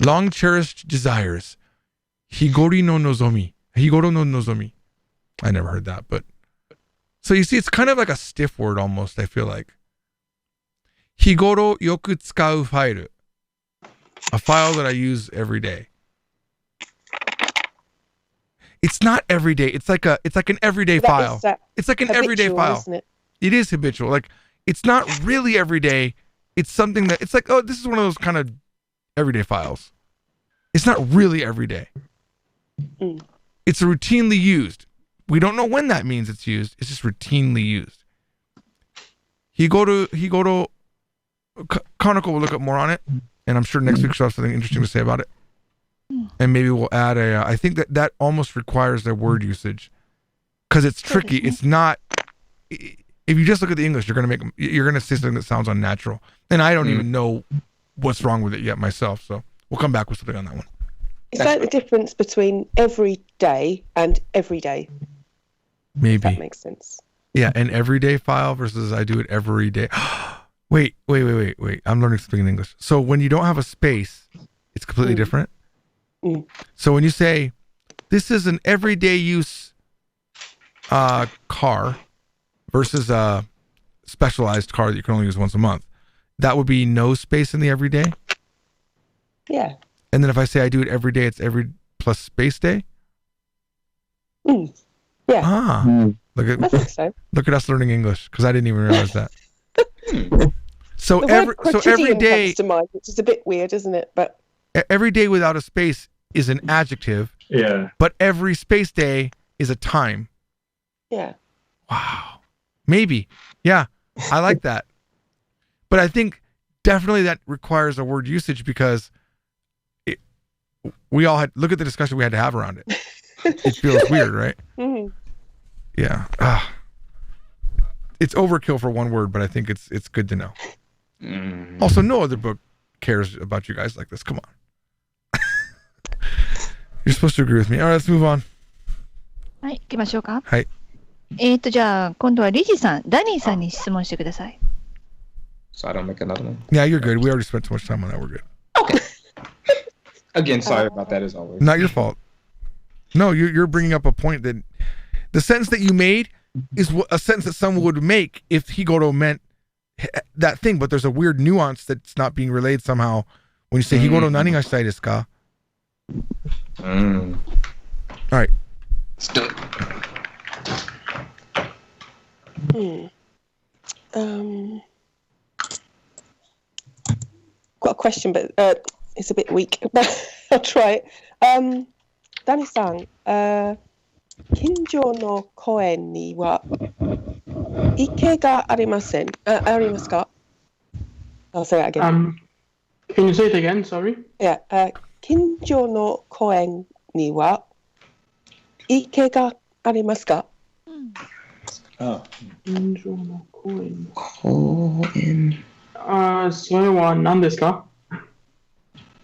Long cherished desires. Higori no nozomi. Higoro no nozomi. I never heard that, but so you see, it's kind of like a stiff word almost, I feel like. Higoro yoku tsukau file. A file that I use every day. It's not every day. It's like an everyday file. It's like an everyday file. Isn't it? It is habitual. Like, it's not really every day. It's something that it's like, oh, this is one of those kind of everyday files. It's not really every day. It's routinely used. We don't know when that means it's used. It's just routinely used. Higoro, Kanako will look up more on it, and I'm sure next week she'll have something interesting to say about it. And maybe we'll add I think that almost requires their word usage, because it's tricky. It's not. If you just look at the English, you're gonna say something that sounds unnatural, and I don't even know what's wrong with it yet myself. So we'll come back with something on that one. Is that the difference between every day and every day? Maybe That makes sense. Yeah, an everyday file versus I do it every day. Wait. I'm learning something in English. So when you don't have a space, it's completely different. So when you say, this is an everyday use car versus a specialized car that you can only use once a month, that would be no space in the everyday? Yeah. And then if I say I do it every day, it's every plus space day? Yeah. Look I think so. at us learning English, because I didn't even realize that. So The word every day comes to mind, which is a bit weird, isn't it? But every day without a space is an adjective. Yeah. But every space day is a time. yeah. Wow. Maybe. Yeah. I like that. But I think definitely that requires a word usage, because we all had look at the discussion we had to have around it. It feels weird, right? Yeah. It's overkill for one word, but I think it's good to know. Also, no other book cares about you guys like this. Come on. You're supposed to agree with me. All right, let's move on. はい、行きましょうか。はい。じゃあ、今度はリジさん、ダニーさんに質問してください。 So I don't make another one. Yeah, you're good. We already spent too much time on that. We're good. Okay. Again, sorry about that as always. Not your fault. No, you're bringing up a point that the sentence that you made is a sentence that someone would make if Higoro meant that thing, but there's a weird nuance that's not being relayed somehow when you say Higoro nani ga shitai desu ka? All right. Let's do it. Got a question, but it's a bit weak. But I'll try it. Dani-san, 近所の公園には池がありません。ありますか? I'll say that again. Can you say it again? Sorry. Yeah. 近所の公園には池がありますか? 近所の公園。公園。それは何ですか?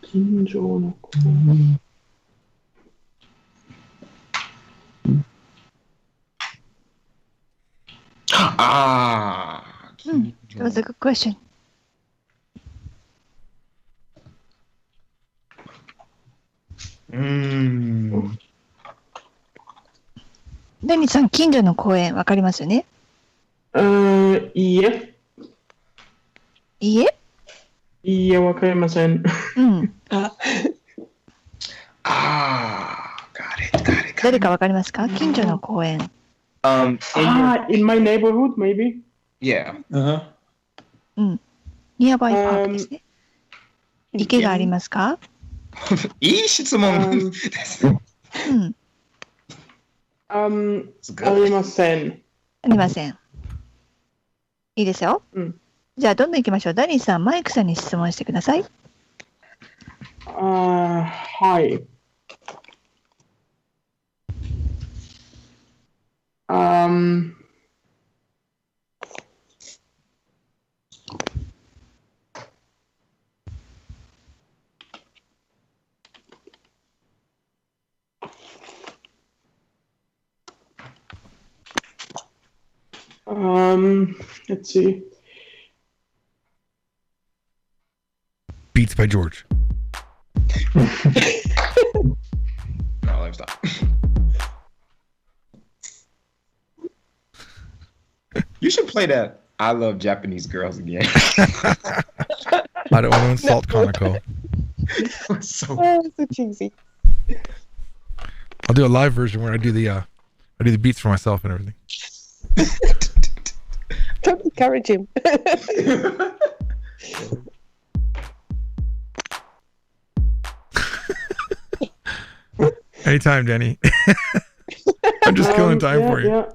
近所の公園。That was a good question. ダニーさん、近所の公園わかりますよね? いいえ。いいえ? いいえ、わかりません。誰かわかりますか? 近所の公園。in my neighborhood, maybe. Yeah. Uh-huh. ニアバイパークですね。池がありますか？いい質問ですね。うん。ありません。ありません。いいですよ。うんじゃあ、どんどん行きましょう。ダニーさん、マイクさんに質問してください。はい。Let's see. Beats by George. No, let me stop. You should play that I Love Japanese Girls again. I don't want to insult Kanako. So so cheesy. I'll do a live version where I do the beats for myself and everything. Don't encourage him. Anytime, Denny. I'm just killing time for you.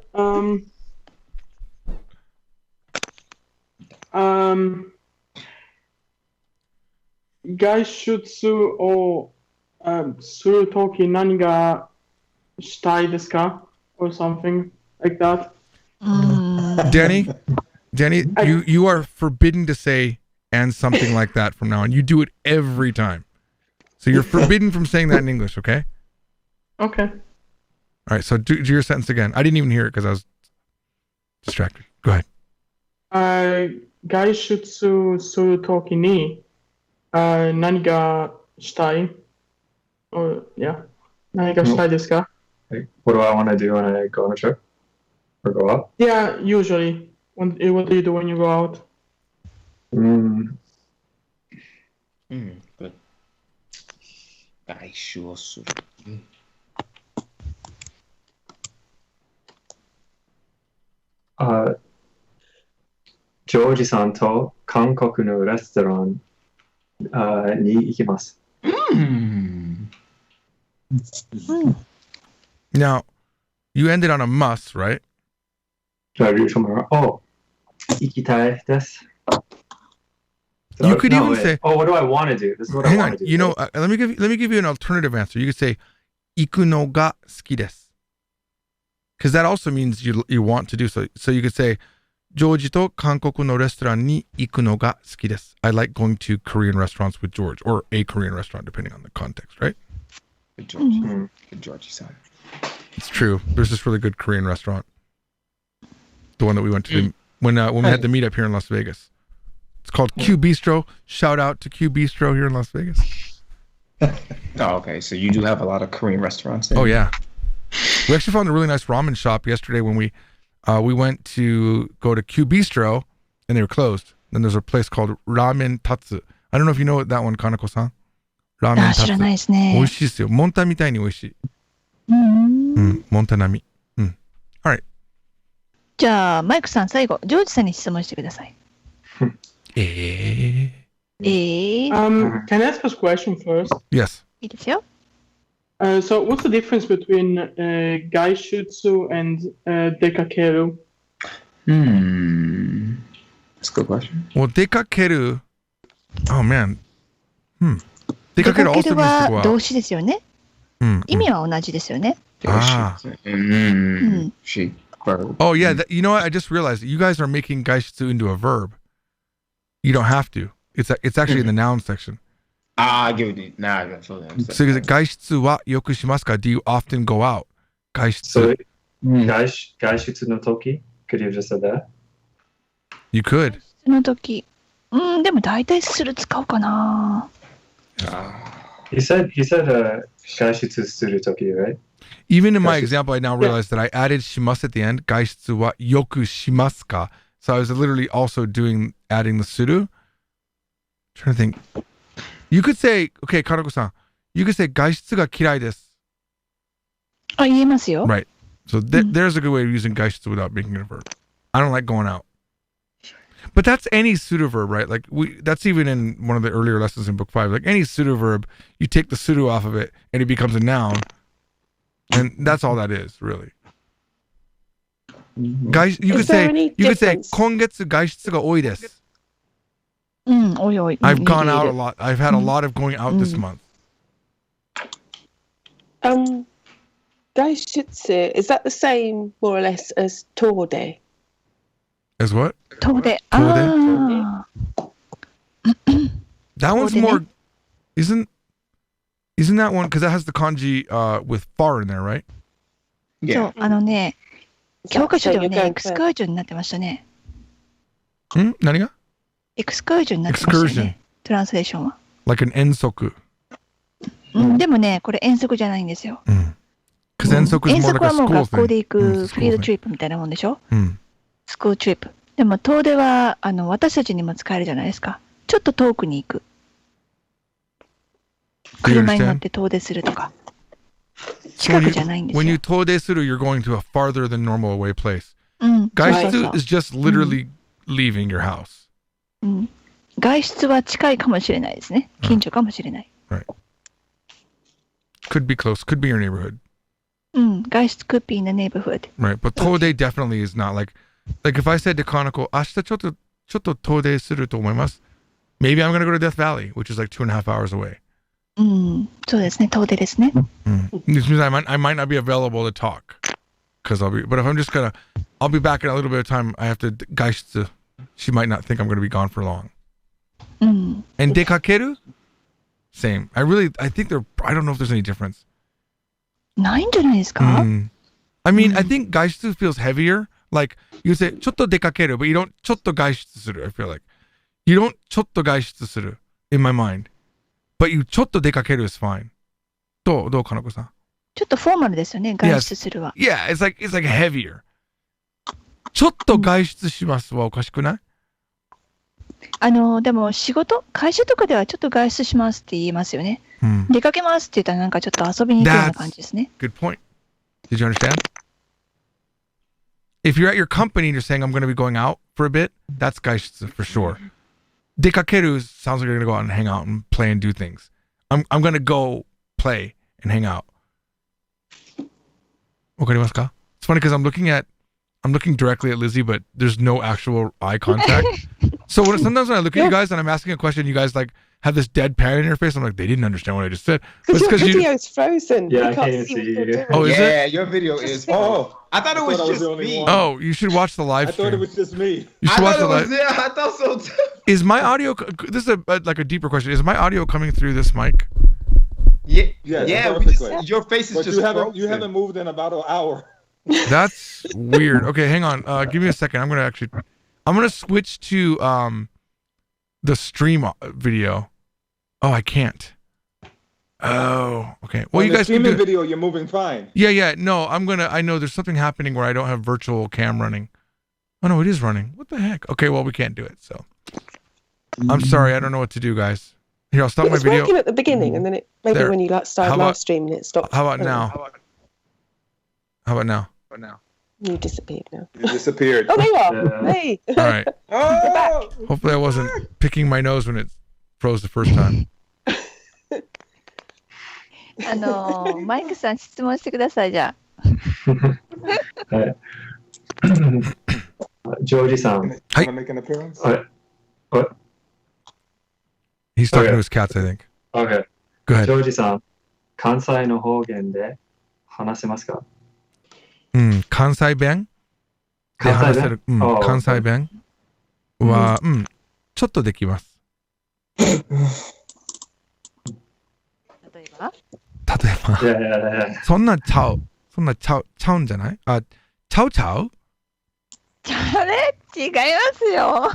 Gaishutsuをするとき何がしたいですか or something like that? Denny, you are forbidden to say and something like that from now on. You do it every time. So you're forbidden from saying that in English, okay? Okay. All right, so do your sentence again. I didn't even hear it because I was distracted. Go ahead. 外出するときに何がしたい or yeah 何がしたいですか Like, what do I want to do when I go on a trip or go out? Yeah, usually. What do you do when you go out? Mm, good. 外出をする。ジョージさんと韓国のレストランに行きます。Now, you ended on a must, right? Do I do tomorrow? Oh, 行きたいです。You could No, even wait. say, Oh, what do I want to do? This is what I hang want on, to do. you know, let me give you an alternative answer. You could say, 行くのが好きです. Because that also means you want to do so. So you could say, ジョージと韓国のレストランに行くのが好きです. I like going to Korean restaurants with George, or a Korean restaurant, depending on the context, right? Good George. Good Georgie-san. It's true. There's this really good Korean restaurant. The one that we went to when we had the meetup here in Las Vegas. It's called Q Bistro. Shout out to Q Bistro here in Las Vegas. Oh, okay. So you do have a lot of Korean restaurants there. Oh yeah. We actually found a really nice ramen shop yesterday when we went to go to Q Bistro and they were closed. Then there's a place called Ramen Tatsu. I don't know if you know that one, Kanako-san. Ramen 知らない Tatsu. ですね。美味しいですよ。モンタみたいに美味しい。モンタ並み。Alright. じゃあ、マイクさん、最後、ジョージさんに質問してください。Eh. Can I ask a question first? Yes. いいですよ。So what's the difference between gaishutsu and dekakeru? That's a good question. Well, dekakeru. Oh man. 出かけ Dekakeru also る means to は go 動 out. 詞ですよね。 意味は同じですよね。Ah. She verb. Oh yeah. You know what? I just realized that you guys are making gaishitsu into a verb. You don't have to. It's actually in the noun section. I give it. Now I got something. So is it gaishitsu wa yoku shimasu ka? Do you often go out? Gaishitsu. So, 外出の時 Could you have just said that? You could. その時、でも大体する使うかな。He said 外出する時 right? Even in my example, I now realize that I added shimasu at the end. Gaishitsu wa yoku shimasu ka? So I was literally also adding the suru. Trying to think. You could say, okay, Kanako-san, you could say 外出が嫌いです. あ、言えますよ。 Right. So there's a good way of using 外出 without making it a verb. I don't like going out. But that's any pseudoverb, right? Like that's even in one of the earlier lessons in book 5. Like any pseudoverb, you take the pseudo off of it and it becomes a noun. And that's all that is, really. Guys, you could say 今月外出が多いです. I've gone out a lot. I've had a lot of going out this month. 外出 is that the same more or less as 遠出? As what? 遠出. That one's more. Isn't that one because that has the kanji with far in there, right? そう、教科書ではね、エクスカージョンになってましたね。何が？エクスカージョンになってましたね。トランスレーションは。Like an 遠足。でもね、これ遠足じゃないんですよ。遠足はもう学校で行くフリードトリップみたいなもんでしょ。スクールトリップ。でも遠出は私たちにも使えるじゃないですか。ちょっと遠くに行く。車に乗って遠出するとか。近くじゃないんですよ。When you 遠出する, you're going to a farther than normal away place. 外出 is just literally leaving your house. 外出は近いかもしれないですね。近所かもしれない。Right. Could be close. Could be your neighborhood. 外出 could be in the neighborhood. Right. But 遠出 definitely is not like if I said to Kanako, 明日ちょっと遠出すると思います. Maybe I'm going to go to Death Valley, which is like 2.5 hours away. そうですね。遠出ですね。This means I might not be available to talk because but if I'm just I'll be back in a little bit of time. I have to geist. She might not think I'm going to be gone for long. And dekakeru, same. I think I don't know if there's any difference. ないんじゃないですか? I mean, I think geist feels heavier. Like you say ちょっと出かける, but you don't ちょっと外出する. I feel like you don't ちょっと外出する in my mind. But you ちょっと出かける is fine. どうかなこさん? ちょっとフォーマルですよね。外出するは。Yeah, it's like heavier. ちょっと外出しますはおかしくない？でも会社とかではちょっと外出しますって言いますよね。出かけますって言ったらなんかちょっと遊びに行くような感じですね。Good point. Did you understand? If you're at your company and you're saying I'm going to be going out for a bit, that's 外出 for sure. 出かける sounds like you're going to go out and hang out and play and do things. I'm going to go play and hang out. わかりますか? It's funny because I'm looking directly at Lizzie, but there's no actual eye contact. So sometimes when I look at you guys and I'm asking a question, you guys like have this deadpan in your face. I'm like, they didn't understand what I just said. Because your video's frozen. Yeah, you can't see what you're doing. Oh, is it? Yeah, your video is. Oh, I thought it was just me. Oh, you should watch the live stream. I thought it was just me. You should watch the live. Yeah, I thought so too. Is my audio? This is like a deeper question. Is my audio coming through this mic? Yeah, perfectly. Your face is But just. you haven't moved in about an hour. That's weird. Okay, hang on. Give me a second. I'm gonna switch to the stream video. Oh, I can't. Oh, okay. Well, On you the guys can streaming do. video, you're moving fine. Yeah. No, I know there's something happening where I don't have virtual cam running. Oh no, it is running. What the heck? Okay, well we can't do it. So I'm sorry. I don't know what to do, guys. Here, I'll stop my video. It was working at the beginning, and then it maybe There. when you started live streaming, it stopped. How about now? How about now? You disappeared now. You disappeared. Oh, there you are. Hey. All right. Oh, Hopefully I wasn't picking my nose when it froze the first time. マイクさん質問してくださいじゃあ。はい。ジョージさん。はい。 Want to make an appearance? What? He's talking Okay. to his cats, I think. Okay. Go ahead. ジョージさん、関西の方言で話せますか？関西弁で話せる。関西弁は、ちょっとできます。例えばいや。そんなちゃうんじゃない？あ、ちゃうあれ違いますよ。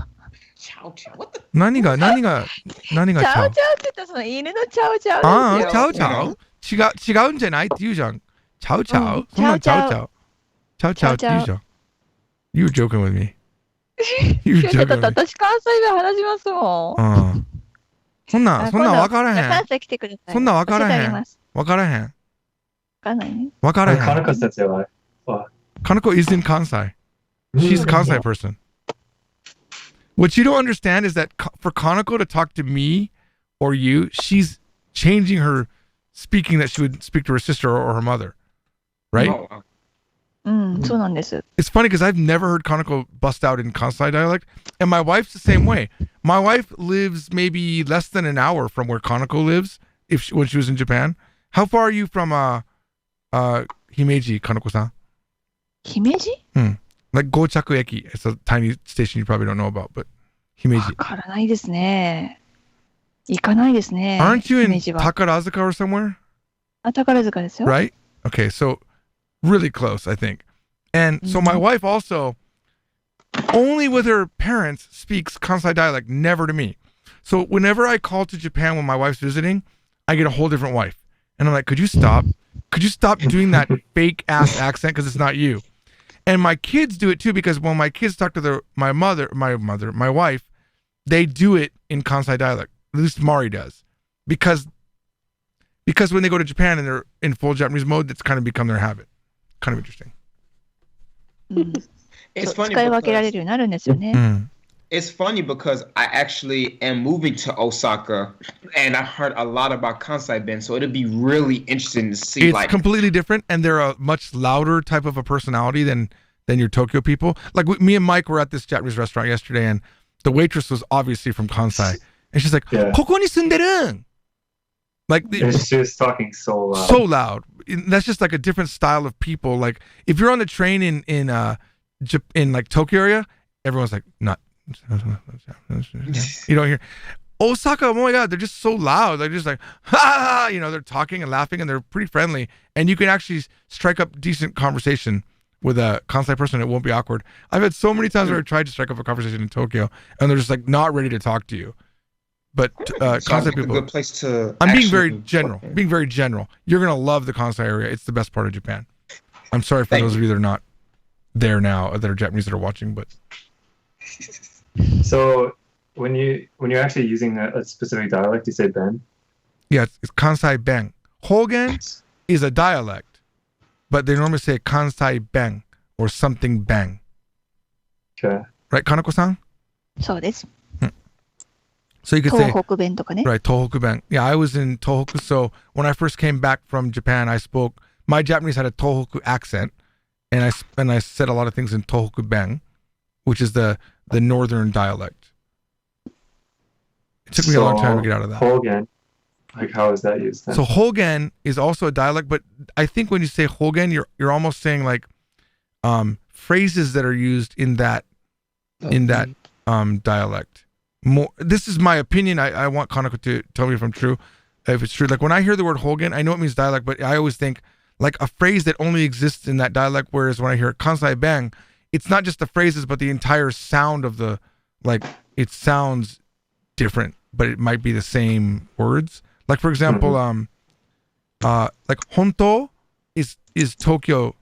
何がちゃう？チャウチャウって言ったらその犬のチャウチャウですよ。ああ、チャウチャウ違うんじゃないって言うじゃん。チャウチャウそんなチャウチャウ。チャウチャウって言うじゃん。You were joking with me. You were joking with me. 私関西弁話しますもん。そんな分からへん。関西来てください。そんな分からへん。分からへん。分かんないね。分からへん。カナコ先生は。カナコ is in 関西。She's a 関西 person. What you don't understand is that for Kanako to talk to me or you, she's changing her speaking that she would speak to her sister or her mother, right? Oh, そうなんです。 It's funny because I've never heard Kanako bust out in Kansai dialect, and my wife's the same way. My wife lives maybe less than an hour from where Kanako lives when she was in Japan. How far are you from Himeji, Kanako-san? 姫路 Like Gochaku Eki. It's a tiny station you probably don't know about, but わ Himeji. からないですね。行かないですね。 Aren't you in 姫路は。 Takarazuka or somewhere? あ、宝塚ですよ。 Right? Okay, so really close, I think. And so my wife also, only with her parents, speaks Kansai dialect, never to me. So whenever I call to Japan when my wife's visiting, I get a whole different wife. And I'm like, could you stop? Could you stop doing that fake ass accent? Because it's not you. And my kids do it too, because when my kids talk to my wife, they do it in Kansai dialect. At least Mari does. Because when they go to Japan and they're in full Japanese mode, it's kind of become their habit. Kind of interesting. it's そう funny 使い分けられ because るようになるんですよね。 it's funny because I actually am moving to Osaka, and I've heard a lot about Kansai Ben, so it'll be really interesting to see. It's like, completely different, and they're a much louder type of a personality than your Tokyo people. Like me and Mike were at this Japanese restaurant yesterday, and the waitress was obviously from Kansai, and she's like, Yeah. ここに住んでる! Like And she was talking so loud. so loud. That's just like a different style of people. Like if you're on the train in like Tokyo area, everyone's like not. You don't hear Osaka. Oh my god, they're just so loud. They're just like ha, you know, they're talking and laughing and they're pretty friendly. And you can actually strike up decent conversation with a Kansai person. It won't be awkward. I've had so many times where I tried to strike up a conversation in Tokyo and they're just like not ready to talk to you. But sounds Kansai like a people. good place to. I'm being actually- very general. Being very general. You're gonna love the Kansai area. It's the best part of Japan. I'm sorry for Thank those of you that are not there now, that are Japanese that are watching, but So when you're actually using a specific dialect, you say Ben. yeah, it's Kansai Ben. Hogen is a dialect, but they normally say Kansai Ben or something Ben. Okay. Right, Kanako-san? そうです。 So you could say, 東北弁とかね。 right, Tohoku Ben. Yeah, I was in Tohoku, so when I first came back from Japan, my Japanese had a Tohoku accent, and I said a lot of things in Tohoku Ben, which is the northern dialect. It took me a long time to get out of that. Hogen, like how is that used then? So Hogen is also a dialect, but I think when you say Hogen, you're almost saying like phrases that are used in that dialect. More. This is my opinion. I want Kanako to tell me if I'm true, if it's true. Like when I hear the word Hogen, I know it means dialect, but I always think like a phrase that only exists in that dialect. Whereas when I hear Kansai Ben, it's not just the phrases, but the entire sound of the, like it sounds different, but it might be the same words. Like for example, like honto is Tokyo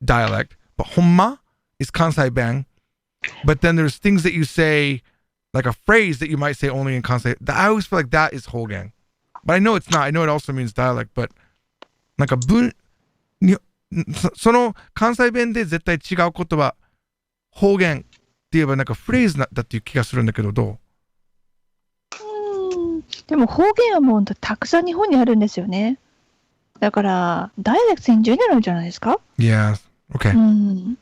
dialect, but honma is Kansai Ben. But then there's things that you say, like a phrase that you might say only in Kansai. I always feel like that is Hogen, but I know it's not. I know it also means dialect, but likeその関西弁で絶対違う言葉、方言って言えばなんかフレーズだっていう気がするんだけど、どう？でも方言はもうたくさん日本にあるんですよね。だからダイレクトにジェネラルじゃないですか？ Yeah. Okay. うん。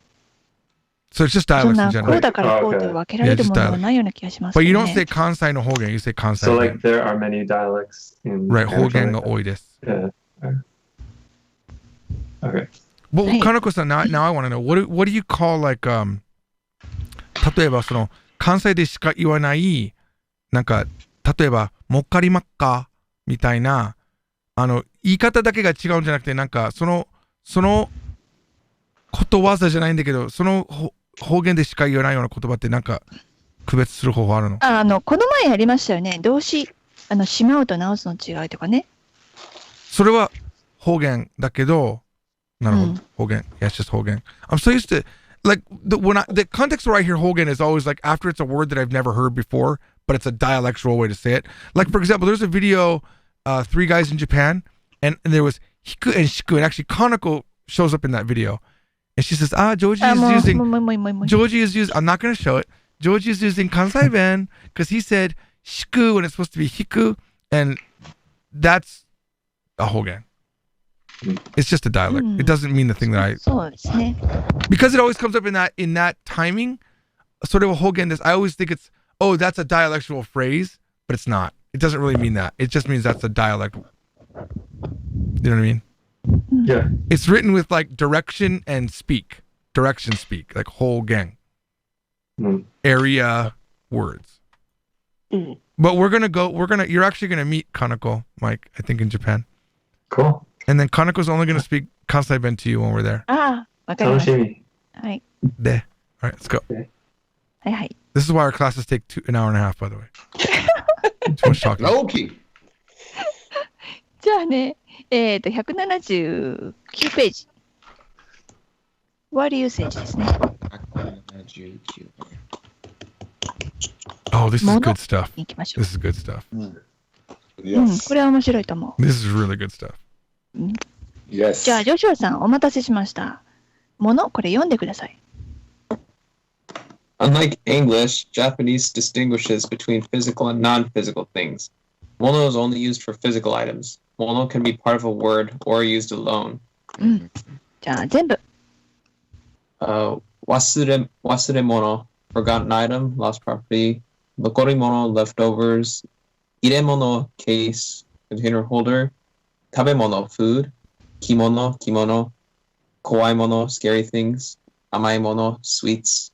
So it's just そん dialects な in こう general. だからこうと分けられるものはないような気がします But け you ど don't ね。 say 関西の方言, you say 関西 So 弁. like there are many dialects in Right, Japan, 方言が like that. 多いです. Yeah. Okay. Well, はい。 Kanako-san, now I want to know, what do you call like 例えばその関西でしか言わないなんか例えばもっかりまっかみたいな言い方だけが違うんじゃなくてなんかそのことわざじゃないんだけどその方言でしか言わないような言葉ってなんか区別する方法あるの？この前やりましたよね。動詞しまうと直すの違いとかね。それは方言だけどなるほど、方言。Yeah, it's just 方言。I'm so used to like the context where I hear Hogen is always like after it's a word that I've never heard before, but it's a dialectual way to say it. Like for example, there's a video, 3 guys in Japan, and there was hiku and shiku, and actually Kanako shows up in that video, and she says, Joji is using. もう Joji is using. I'm not going to show it. Joji's using Kansai Ben because he said shiku when it's supposed to be hiku, and that's a Hogen. It's just a dialect. It doesn't mean the thing that I. そうですね。 Because it always comes up in that timing, sort of a Hogen. I always think it's that's a dialectual phrase, but it's not. It doesn't really mean that. It just means that's a dialect. You know what I mean? Yeah. It's written with like direction speak, like whole gang, area words. But you're actually gonna meet Kanako, Mike, I think in Japan. Cool. And then Kanako's only gonna speak Kansai Ben to you when we're there. ああ、わかりました。はい。 There. All right, let's go. はいはい。 This is why our classes take an hour and a half, by the way. Too much talking. Low key. じゃあね、179ページ。What usage ですね。 Oh, this is 物 good stuff. に行きましょう。 This is good stuff. これは面白いと思 This is really good stuff. う。 Yes. じゃあ、ジョシュアさん、お待たせしました。物、これ読んでください。Unlike English, Japanese distinguishes between physical and non-physical things. Mono is only used for physical items. Mono can be part of a word or used alone. じゃあ、全部。Wasuremono, forgotten item, lost property. Nokorimono, leftovers. Iremono, case, container holder. Tabemono, food. Kimono. Kawaimono, scary things. Amaimono, sweets.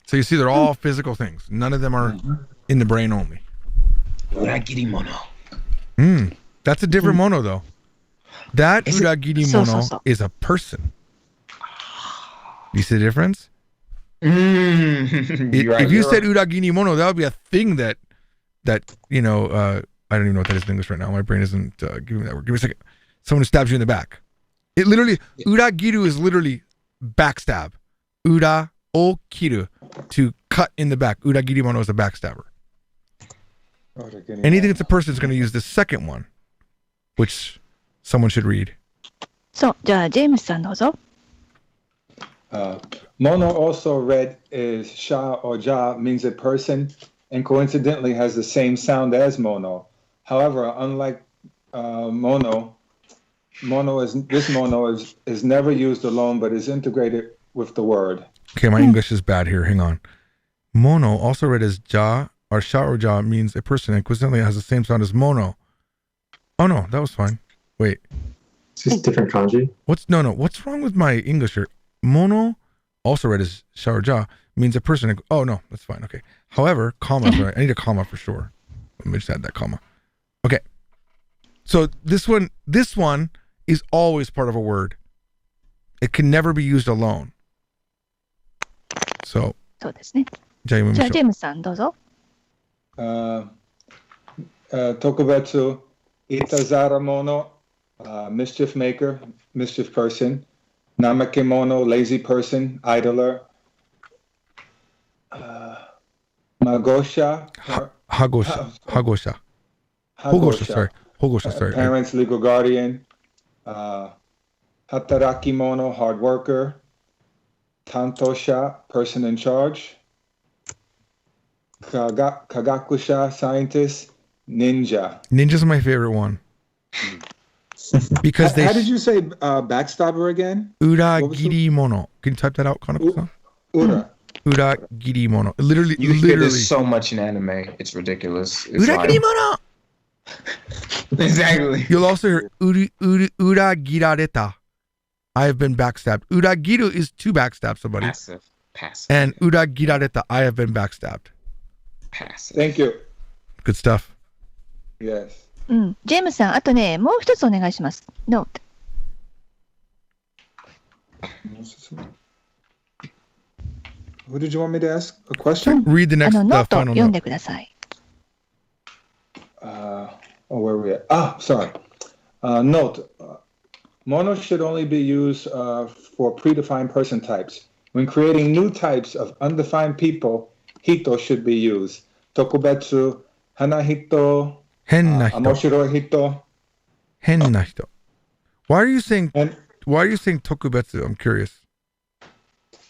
So you see, they're all physical things. None of them are in the brain only. Uragiri mono. That's a different mono, though. That Is it- uragiri So, mono so. is a person. You see the difference? If you said uragiri mono, that would be a thing that I don't even know what that is in English right now. My brain isn't giving me that word. Give me a second. Someone who stabs you in the back. It literally, uragiru is literally backstab. Ura o kiru, to cut in the back. Uragiri mono is a backstabber. Anything that's a person is going to use the second one, which someone should read. そう、じゃあ、ジェームスさんどうぞ。 Mono, also read is sha or ja, means a person, and coincidentally has the same sound as mono. However, unlike mono is never used alone, but is integrated with the word. Okay, my English is bad here. Hang on. Mono, also read as ja or sha or ja, means a person, and coincidentally has the same sound as mono. Oh no, that was fine. Wait, It's just different kanji. what's wrong with my English here? Mono, also read as sha or ja, means a person. Oh no, that's fine. Okay. However, comma, right? I need a comma for sure. Let me just add that comma. Okay. So this one is always part of a word. It can never be used alone. So, そうですね。じゃあ読みじゃあ、ましょう。ジェームスさんどうぞ。 Tokubetsu, itazara mono, mischief maker, mischief person. Namakemono, lazy person, idler. Magosha, Hagosha. Hogosha, sorry. parents, legal guardian. Hatarakimono, hard worker. Tantosha, person in charge. Kagakusha, scientist. Ninja. Ninja's my favorite one. Because How did you say backstabber again? Uragiri mono. Can you type that out, Kanako-san? Ura. Uragiri mono. Literally. You hear this so much in anime. It's ridiculous. It's Uragiri mono! Exactly. You'll also hear uragirareta. I have been backstabbed. Uragiru is to backstab somebody. Passive. And uragirareta, I have been backstabbed. Passive. Thank you. Good stuff. Yes. うん。ジェームスさん、あとね、もう一つお願いします。Note。 Who did you want me to ask a question? Read the あ next の、ノート final 読ん note. でください。 Where are we at? Sorry. Note. Mono should only be used for predefined person types. When creating new types of undefined people, hito should be used. Tokubetsu, hanahito, 変な人。 amoshiroi hito. 変な人. Why are you saying And tokubetsu? I'm curious.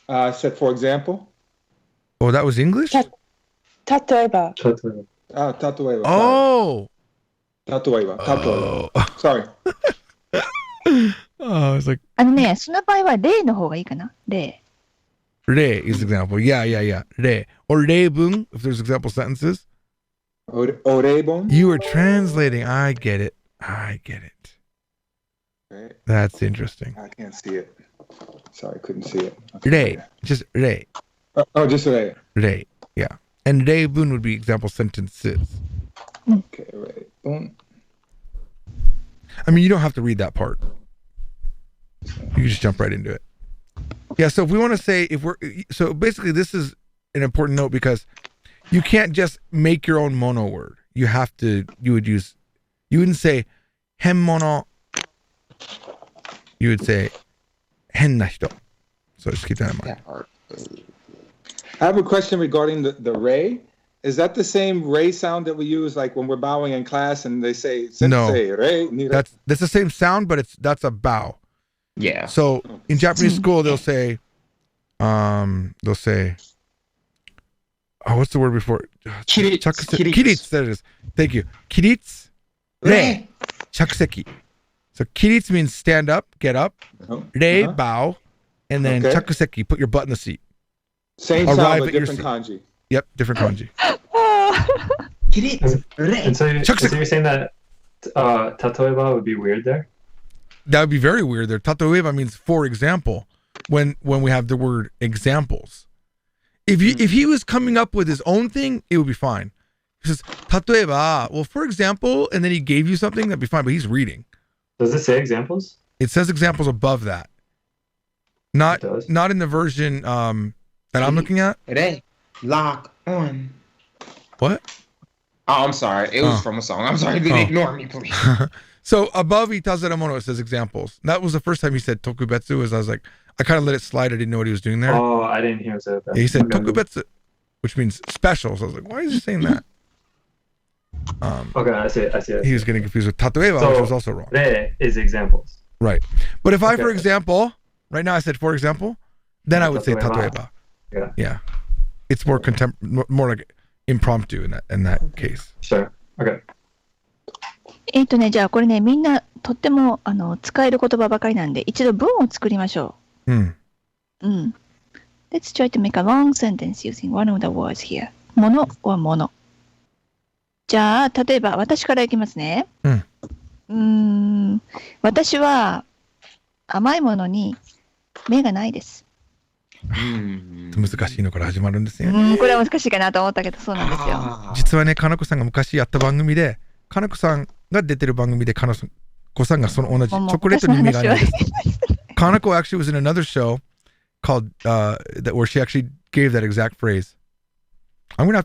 I said, for example, Oh, that was English? 例えば、ちょっと Tatoeba. Oh. Tatoeba. Tatoeba. Oh. Sorry. Oh, I was like, その場合は例の方がいいかな。例。 re is example. Yeah. Re. Or reibun, if there's example sentences. Orebon. You were translating. I get it. Right. That's interesting. I can't see it. Sorry, couldn't see it. Okay. Re. Just re. Oh, just re. Re. Yeah. And reibun would be example sentences. Okay, right. Boom. I mean, you don't have to read that part. You can just jump right into it. Yeah, so if we want to say, so basically this is an important note because you can't just make your own mono word. You wouldn't say hen mono. You would say hen na hito. So just keep that in mind. I have a question regarding the re. Is that the same re sound that we use like when we're bowing in class and they say sensei, re? That's the same sound, but that's a bow. Yeah. So in Japanese school they'll say, oh, what's the word before? Kiritsu. Kiritsu, there it is. Thank you. Kiritsu, re, chakuseki. So kiritsu means stand up, get up. Re, bow. And then chakuseki, put your butt in the seat. Same Arrive sound, but at your different seat. kanji. Yep, different kanji. And so you're saying that tatoeba would be weird there? That would be very weird there. Tatoeba means for example, when we have the word examples. If he was coming up with his own thing, it would be fine. He says, tatoeba, well, for example, and then he gave you something, that'd be fine, but he's reading. Does it say examples? It says examples above that. Not in the version that I'm looking at. Re. Lock on. What? Oh, I'm sorry. It was from a song. I'm sorry. Ignore me, please. So above Itazuramono, it says examples. That was the first time he said tokubetsu. I was like, I kind of let it slide. I didn't know what he was doing there. Oh, I didn't hear him say that. Yeah, he said tokubetsu, which means special. So I was like, why is he saying that? Okay, I see it. He was getting confused with tatoeba, which was also wrong. Re is examples. Right. But if I, for example, right now I said for example, then I would say tatoeba. Yeah. It's more more like impromptu in that case. Sure. Okay. じゃあこれね、みんなとっても使える言葉ばかりなんで、一度文を作りましょう。Let's try to make a long sentence using one of the words here. ものはもの。じゃあ、例えば私からいきますね。私は甘いものに目がないです。難しいのから始まるんですよ。これは難しいかなと思ったけど、そうなんですよ。実はね、かなこさんが昔やった番組で、かなこさんが出てる番組で、かなこさんがその同じチョコレートに目がないです。かなこ actually was in another show called where she actually gave that exact phrase. I'm gonna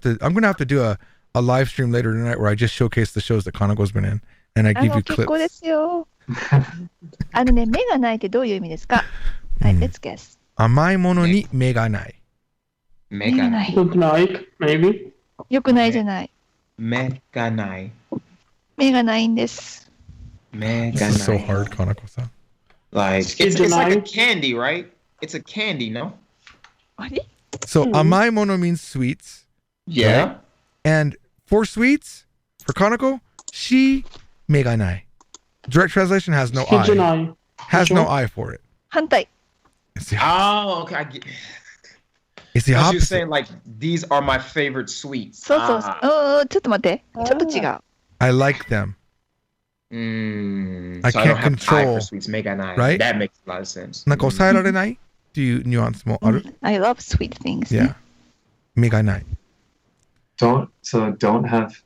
have to do a live stream later tonight where I just showcase the shows that Kanako's been in and I give you clips. 結構ですよ。目がないってどういう意味ですか？はい、let's guess. 甘いものに目がない。目がない。Good night, maybe. よくないじゃない。目がない。目がないんです。目がない。This is so hard, Kanako-san. Like it's like a candy, right? It's a candy, no? So amai mono means sweets. Yeah. Right? And for sweets, for Kanako, she meganai. Direct translation has no I. Has no I for it. 反対。Oh, okay. I get. It's the opposite. You're saying like these are my favorite sweets. そうそうそう。ちょっと待って。ちょっと違う。I like them. I can't control. Right? That makes a lot of sense. なんか抑えられないっていうニュアンスもある。I love sweet things. Yeah. 目がない。Don't have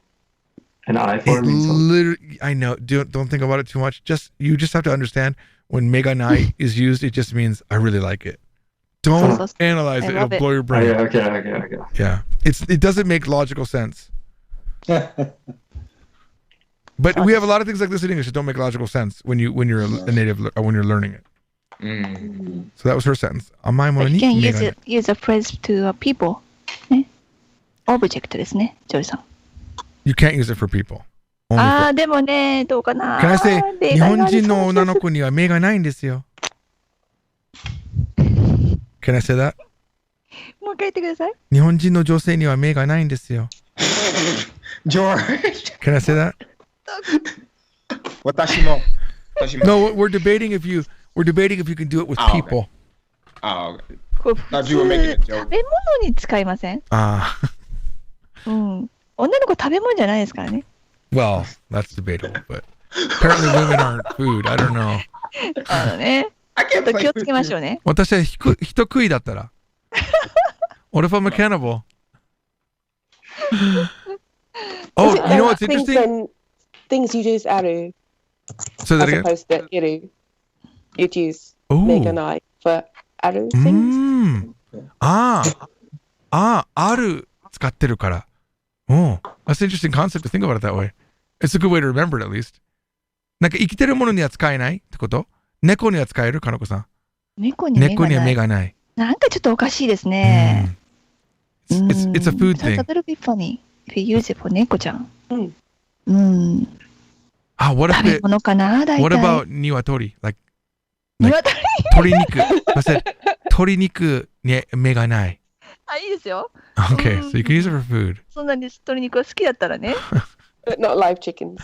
an eye for it. Literally, I know. Don't think about it too much. You just have to understand when mega nai is used, it just means I really like it. Don't analyze it; it'll blow your brain. Okay. Yeah, it doesn't make logical sense. But we have a lot of things like this in English that don't make logical sense when you're a native or when you're learning it. So that was her sentence. But you can use a phrase to people. ね、object ですね、ジョイさん。You can't use it for people. でもね、どうかな。Can I say 日本人の女の子には目がないんですよ。Can I say that? もう一回言ってください。日本人の女性には目がないんですよ。George. Can I say that? 私も。No, we're debating if you can do it with Oh, okay. people. Oh, okay. こう Thought 普 you were making a 通 joke. 食べ物に使いません？Ah, うん。女の子食べ物じゃないですからね。well, that's debatable, but apparently women aren't food. I don't know. ね。 I ちょっ can't と play 気をつ with けま you. しょうね。私は人食いだったら。What if I'm a cannibal? Oh, you know what's interesting? Things you use aru Say that as again. opposed to iru. You'd use Oh. mega nai for aru things. Aru 使ってるから。Oh, that's an interesting concept to think about it that way. It's a good way to remember it at least. なんか生きてるものには使えないってこと？猫には使える？かなこさん。猫に目猫にはがない。目がない。なんかちょっとおかしいですね。It's a food Sounds a thing. little bit funny if you use it for 猫ちゃん。うん。うん。 What 食べ if it, 物かな大体。 what about 鶏? Like 鶏鶏肉。I said 鶏肉に目がない。あ、いいですよ。 Okay, so you can use it for food. そんなに鶏肉が好きだったらね。 But not live chickens.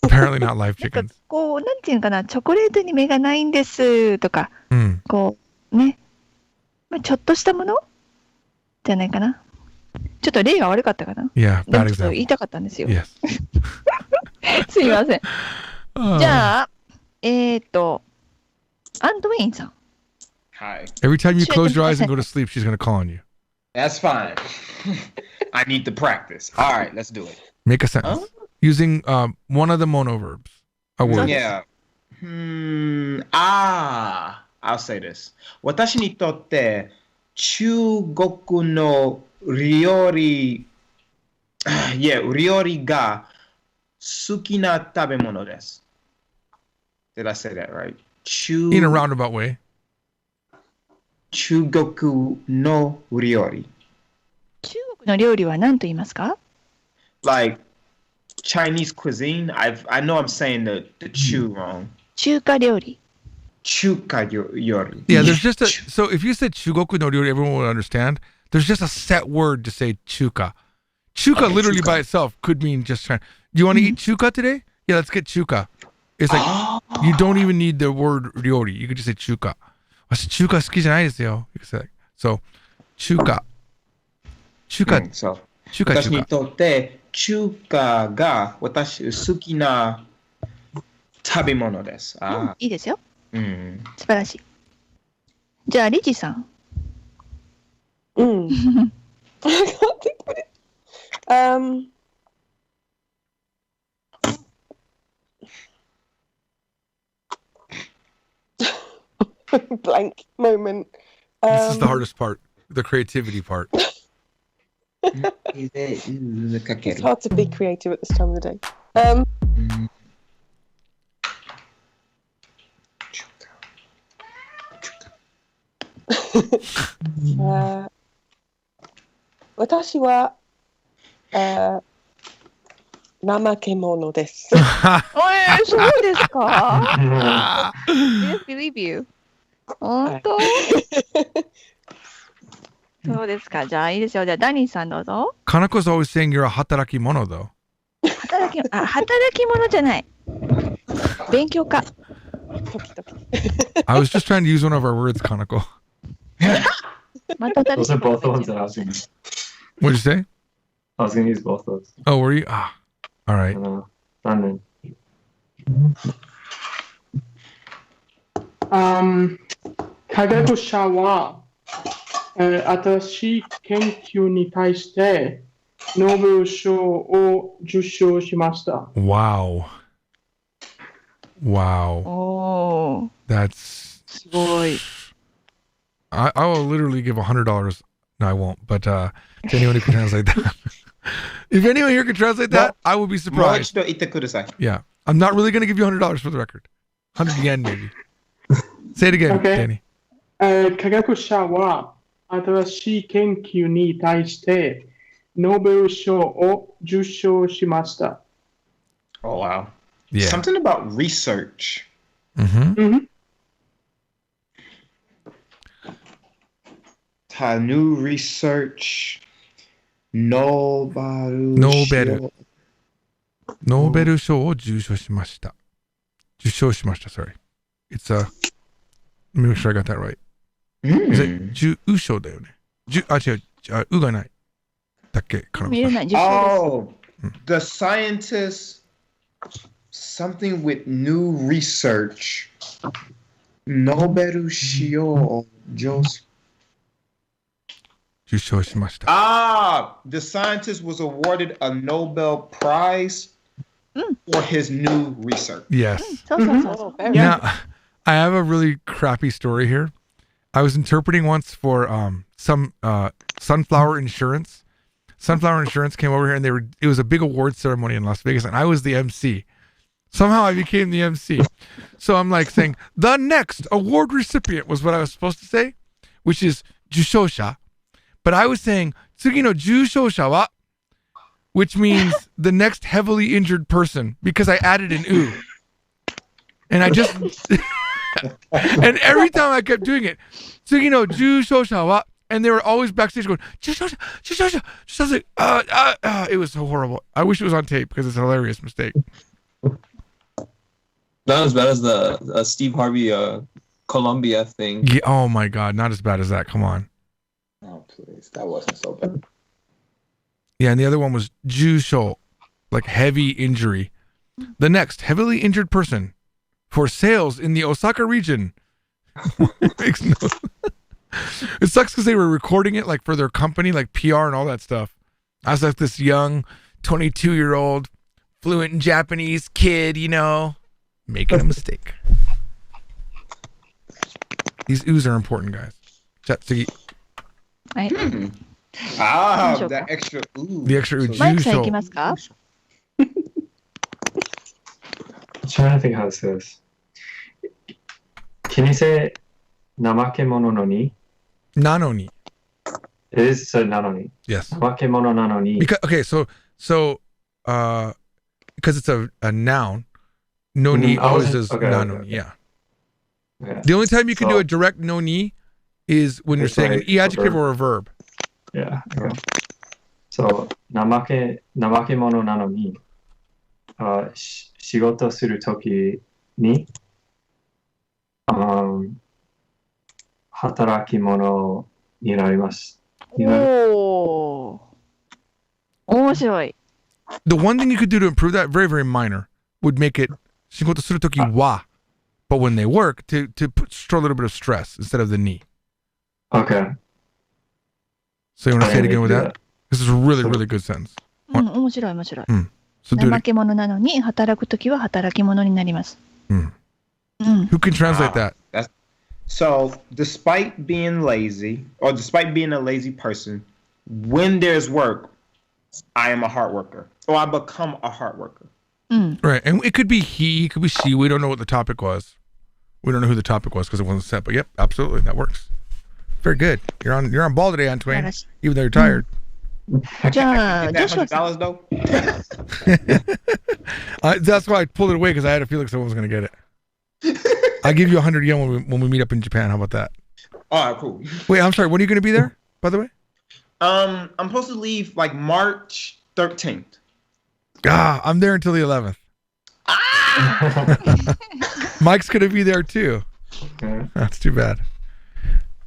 Apparently not live なんか chickens. こう、なんていうのかな、チョコレートに目がないんですとか、うん。こう、ね。まあ、ちょっとしたものじゃないかな。ちょっと例が悪かったかな。 Yeah, で bad もちょっと言い example. たかったんですよ。 Yes. すいません。 Uh, じゃあ、アンドウェインさん。 Hi. every time you close your eyes and go to sleep, she's going to call on you. That's fine. I need to practice. All right, let's do it. Make a sentence using one of the mono verbs. A word. Yeah. I'll say this. 私にとって中国の料理、料理が好きな食べ物です。Did I say that right? In a roundabout way. 中国の料理。中国の料理は何と言いますか？ Like Chinese cuisine. I know I'm saying the chew wrong. 中華料理。中華料理。 Yeah, there's just a. So if you said chugoku no ryori, everyone would understand. There's just a set word to say chuka. Chuka literally by itself could mean just trying. Do you want to eat chuka today? Yeah, let's get chuka. It's like you don't even need the word ryori. You could just say chuka. 私中華好きじゃないですよ。You could say. So 中華。中華。そう。中華。私にとって中華が私好きな食べ物です。いいですよ。うん。素晴らしい。じゃあ、リジさん。I can't think of it. Blank moment. This is the hardest part. The creativity part. It's hard to be creative at this time of the day. 私は、怠け者です。そうですか？I believe you. 本当？そうですか。じゃあいいですよ。じゃあダニーさんどうぞ。Kanako's always saying you're a hataraki-mono though. 働き者じゃない。勉強家。I was just trying to use one of our words, Kanako. Those are both the ones that I was going to. What'd you say? I was going to use both those. Oh, were you? All right. Done then. 科学者は、新しい研究に対してノーベル賞を受賞しました。Wow. Oh. That's すごい。I will literally give $100. No, I won't. But to anyone who can translate that. If anyone here can translate that, I will be surprised. Yeah. I'm not really going to give you $100 for the record. 100 yen maybe. Say it again, Okay. Danny. 科学者は新しい研究に対してノーベル賞を受賞しました。 Oh, wow. Yeah. Something about research. Mm-hmm. New research. Nobaru. ノーベル。ノーベル賞を受賞しました。受賞しました、sorry. It's a... Let me make sure I got that right. Is it 受賞だよね。違う。うがない。だっけかな。見れない受賞 Oh, the scientist, something with new research. Noberu Shio. 受賞しました。Ah, the scientist was awarded a Nobel Prize for his new research. Yes. です。そうそうそうそう。 Now, I have a really crappy story here. I was interpreting once for some Sunflower Insurance. Sunflower Insurance came over here and it was a big award ceremony in Las Vegas and I was the MC. Somehow I became the MC. So I'm like saying, the next award recipient was what I was supposed to say, which is 受賞者. But I was saying, 次の受賞者は, which means the next heavily injured person, because I added an oo. And I just, and every time I kept doing it, 次の受賞者は, and they were always backstage going, 受賞者. I was like, it was so horrible. I wish it was on tape because it's a hilarious mistake. Not as bad as the Steve Harvey Columbia thing. Yeah, oh my God, not as bad as that. Come on. Oh, please. That wasn't so bad. Yeah, and the other one was 重傷, like heavy injury. The next heavily injured person for sales in the Osaka region. Makes no. It sucks because they were recording it like for their company, like PR and all that stuff. I was like this young 22-year-old fluent in Japanese kid, you know, making a mistake. These oohs are important, guys. Chatsugi. はい。 Ah, 何でしょうか？ that extra. Ooh. The extra ooh. マイクさんいきますか？ trying to think how this goes. Can you say 怠け者のに? Nanoni. It is so なのに. Yes. 怠け者なのに. Because because it's a noun, noni always does nanoni. Yeah. Okay. The only time you can So- do a direct noni is when you're It's saying an like e adjective a verb. or a verb. Yeah. Okay. So 怠け者なのに、仕事するときに、働き者になります。おー。面白い。 The one thing you could do to improve that, very, very minor, would make it 仕事するときは, but when they work, to show a little bit of stress instead of the ni. Okay. So you want to say it again with Yeah. that? This is a really, really good sentence. うん、面白い面白い。 So do 怠 it. け者なのに働くときは働き者になります。うん。 Who can translate that? So, despite being lazy, or despite being a lazy person, when there's work, I am a hard worker, or I become a hard worker. うん。 Right. And it could be he, it could be she. We don't know what the topic was. We don't know who the topic was because it wasn't set. But yep, absolutely. That works. Very good. You're on ball today, Antoine, even though you're tired. じゃあ、 Is ジョ that シュアさん。 $100 though? That's why I pulled it away because I had a feeling someone was going to get it. I give you 100 yen when we meet up in Japan. How about that? All right, cool. Wait, I'm sorry. When are you going to be there, by the way? I'm supposed to leave like March 13th. I'm there until the 11th. Mike's going to be there too. Okay. That's too bad.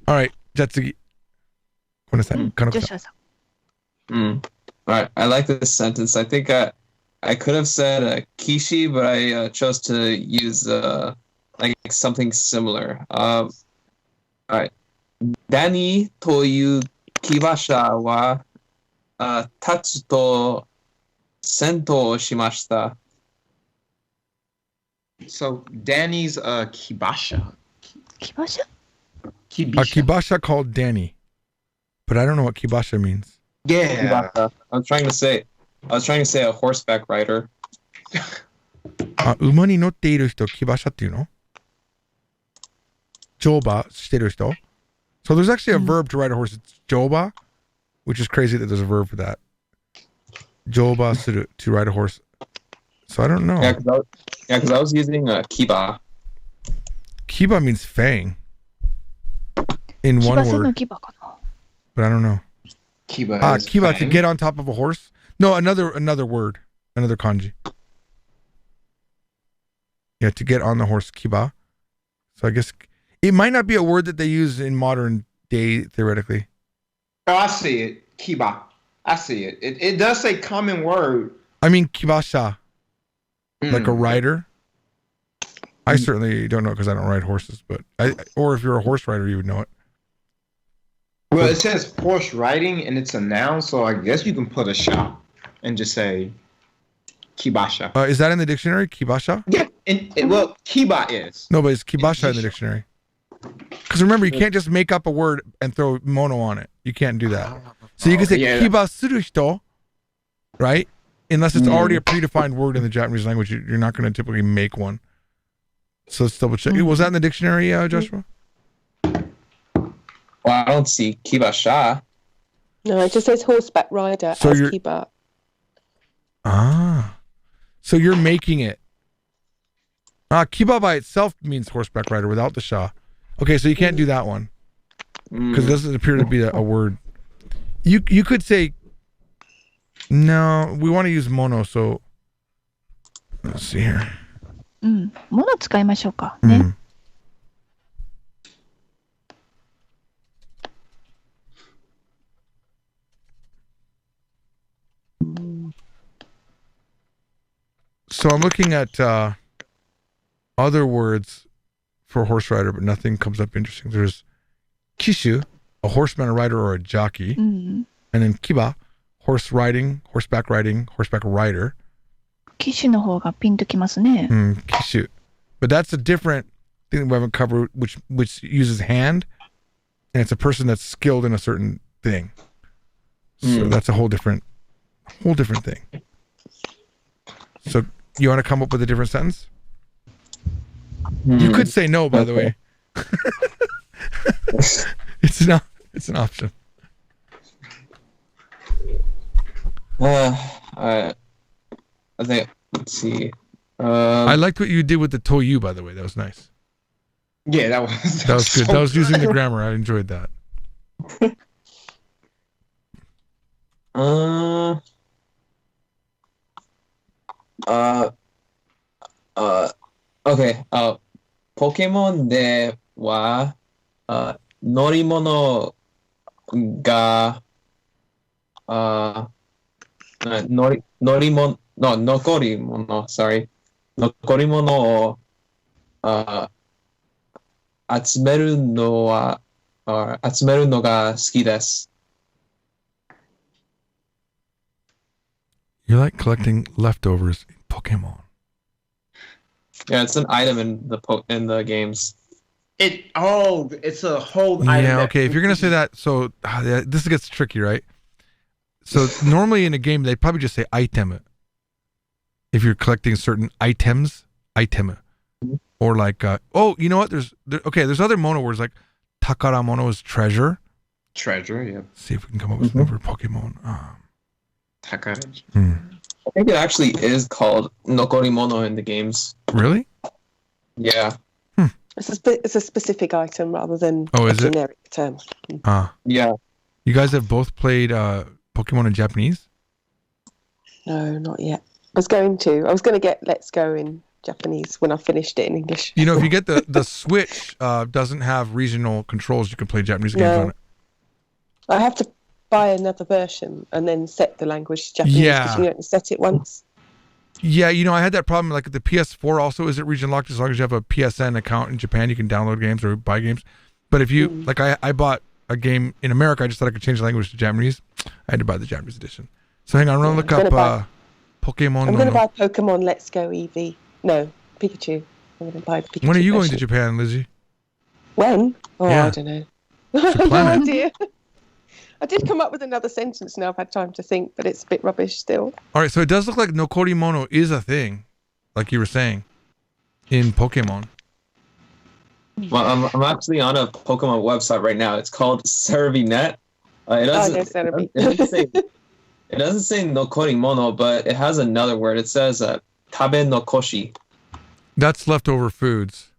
All right. Jatsugi. ごめんなさい。ジョシュアさん。 All right, I like this sentence. I think I could have said kishi, but I chose to use like something similar. All right, Danny という騎馬車は立つと戦闘をしました。 So Danny's Kibasha. 騎馬車 A Kibisha. kibasha called Danny. But I don't know what kibasha means. Yeah. I was trying to say a horseback rider. 馬に乗っている人、騎馬車っていうの？乗馬してる人? So there's actually a verb to ride a horse. It's 乗馬, which is crazy that there's a verb for that. 乗馬する to ride a horse. So I don't know. Yeah, because I was using kiba. Kiba means fang. In 騎 one 馬戦 word. の騎馬かな。but I don't know. Kiba. is Kiba, to fang. get on top of a horse. No, another word, another kanji. Yeah, to get on the horse, kiba. So I guess it might not be a word that they use in modern day theoretically. Oh, I see it. Kiba. I see it. It does say common word. I mean, kibasha, like a Mm. rider. I certainly don't know because I don't ride horses, but or if you're a horse rider, you would know it. Well, it says horse riding and it's a noun, so I guess you can put a sha and just say kibasha. Is that in the dictionary, kibasha? Yeah, well, kiba is. No, but it's kibasha in the dictionary. Because remember, you can't just make up a word and throw mono on it. You can't do that. So you can say yeah. kiba suru hito, right? Unless it's already a predefined word in the Japanese language, you're not going to typically make one. So let's double check. Was that in the dictionary, Joshua? Well, I don't see kibasha. No, it just says horseback rider So as you're- kiba. So you're making it. Kiba by itself means horseback rider without the sha. Okay, so you can't do that one because it doesn't appear to be a word. You could say no. We want to use mono, so let's see here. うん。もの使いましょうか。ね。 Mm. So I'm looking at other words for horse rider, but nothing comes up interesting. There's kishu, a horseman, a rider, or a jockey, うん。 and then kiba, horse riding, horseback rider. 機種の方がピンときますね。 Kishu, but that's a different thing that we haven't covered, which uses hand, and it's a person that's skilled in a certain thing. So that's a whole different thing. So you want to come up with a different sentence? You could say no, by the way. It's an option. I think, let's see. I liked what you did with the toyu, by the way. That was nice. Yeah, that was That was good. so That was using the good. grammar. I enjoyed that. Okay. Pokemon では、乗り物が、残り物、sorry. 残り物を、集めるのが好きです。 You like collecting leftovers in Pokemon. Yeah, it's an item in the games. It's a whole item. Yeah, that- okay. If you're gonna say that, so this gets tricky, right? So normally in a game they probably just say item. If you're collecting certain items, item, or like you know what? There's other mono words like takaramono is treasure. Treasure, yeah. Let's see if we can come up with another Pokemon. Takara. I think it actually is called Nokorimono in the games. Really? Yeah. It's a specific item rather than Oh, a is it? generic term. Yeah. You guys have both played Pokemon in Japanese? No, not yet. I was going to get Let's Go in Japanese when I finished it in English. You know, if you get the Switch, doesn't have regional controls, you can play Japanese games No. on it. I have to buy another version and then set the language to Japanese Yeah. because you don't set it once. Yeah, you know, I had that problem. Like the PS4 also isn't region locked. As long as you have a PSN account in Japan, you can download games or buy games. But if you like, I bought a game in America. I just thought I could change the language to Japanese. I had to buy the Japanese edition. So hang on, I'm gonna look I'm up gonna Pokemon. I'm going to buy Pokemon Let's Go Eevee. No, Pikachu. I'm going to buy the Pikachu. When are you going to version. Japan, Lizzie? When? Oh, Yeah. I don't know. Should No plan it. idea. I did come up with another sentence now. I've had time to think, but it's a bit rubbish still. All right, so it does look like Nokorimono is a thing, like you were saying, in Pokemon. Well, I'm actually on a Pokemon website right now. It's called Cerebinet. It doesn't. no, Cerebi. It doesn't say Nokorimono, but it has another word. It says Tabe no Koshi. That's leftover foods.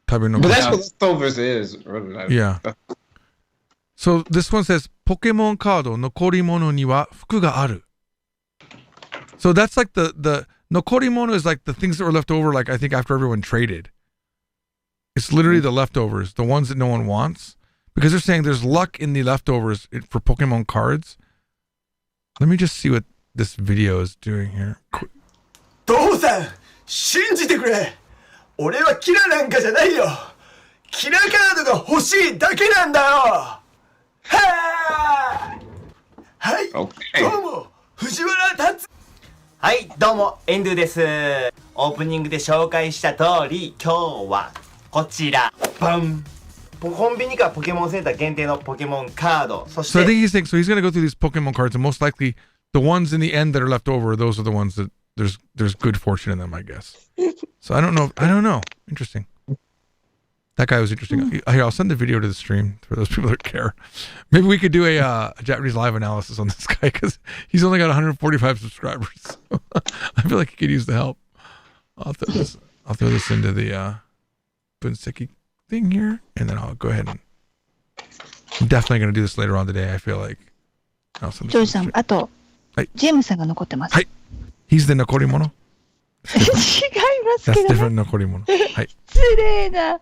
Tabe no But that's koshi. what leftovers is. Really, like, Yeah. So this one says, ポケモンカード残り物には服がある. So that's like the nokorimono is like the things that were left over, like I think after everyone traded. It's literally the leftovers, the ones that no one wants. Because they're saying there's luck in the leftovers for Pokemon cards. Let me just see what this video is doing here. 父さん、信じてくれ。俺はキラなんかじゃないよ。キラカードが欲しいだけなんだよ。はい、どうも、藤原達。はい、どうも、エンドゥです。オープニングで紹介した通り、今日はこちら、バン。コンビニかポケモンセンター限定のポケモンカード。そして、So I think he's saying, so he's going to go through these Pokemon cards, and most likely the ones in the end that are left over, those are the ones that there's good fortune in them, I guess. So I don't know. Interesting. That guy was interesting. Here, I'll send the video to the stream for those people that care. Maybe we could do a Japanese live analysis on this guy because he's only got 145 subscribers. I feel like he could use the help. I'll throw this into the Bunseki thing here, and then I'll go ahead and I'm definitely going to do this later on today. I feel like. ジョージさん、あと、ジェームスさんが残ってます。はい。He's the 残り物。違いますけ That's ど、ね。 different 残り物。はい。失礼な。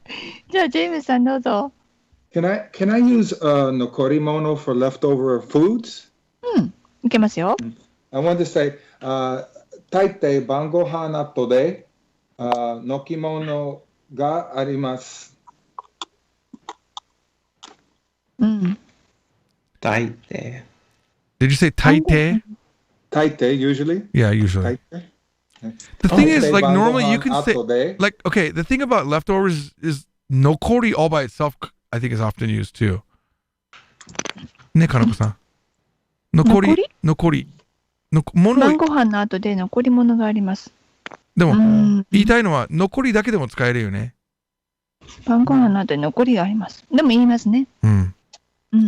じゃあジェームスさんどうぞ。Can I use nokorimono for leftover foods? うん、いけますよ。I want to say, 大抵晩ご飯後でのき物があります。うん。大抵。Did you say 大抵? 大抵 usually? Yeah, usually. The thing is, like normally you can say, like, okay, the thing about leftovers is nokori all by itself, I think is often used too. ね、かなこさん。残り晩ご飯の後で残り物があります。でも、言いたいのは残りだけでも使えるよね。晩ご飯の後で残りがあります。でも言いますね。And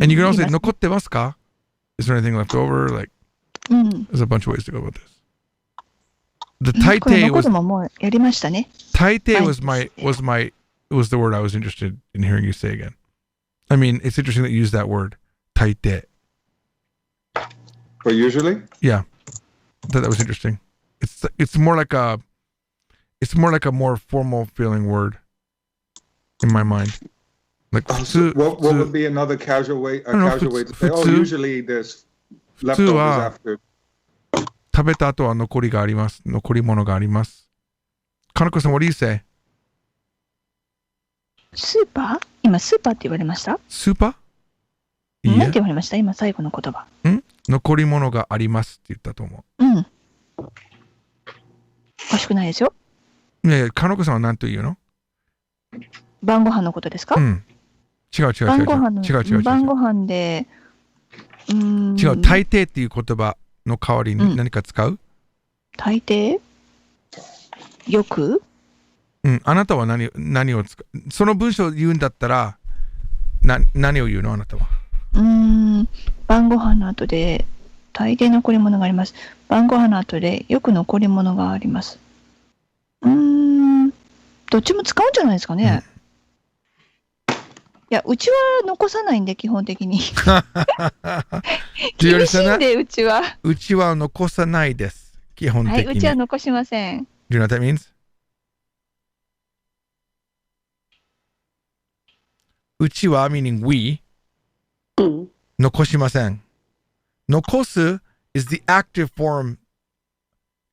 you can also say 残ってますか? Is there anything left over? Like, there's a bunch of ways to go about this. The 大抵 was もうやりましたね。大抵 was the word I was interested in hearing you say again. I mean, it's interesting that you use that word. 大抵. For usually? Yeah. I thought that was interesting. It's more like a more formal feeling word in my mind. Like what would be another casual way to say, oh, usually there's leftovers after. 食べた後は残りがあります。残り物があります。かなこさん、what do you say? スーパー？今スーパーって言われました？スーパー？なんて言われました？今最後の言葉。残り物がありますって言ったと思う。おかしくないですよ。いやいや、かなこさんは何と言うの？晩ご飯のことですか？違う。晩ご飯で、違う、大抵っていう言葉の代わりに何か使う？大抵？よく？あなたは何を使う？その文章を言うんだったら、何を言うのあなたは？晩ご飯の後で大抵残り物があります。晩ご飯の後でよく残り物があります。どっちも使うんじゃないですかね。いや、うちは残さないんで、基本的に。厳しいんで、うちは。うちは残さないです。基本的に。はい、うちは残しません。Do you know what that means? うちは meaning we 残しません。残す is the active form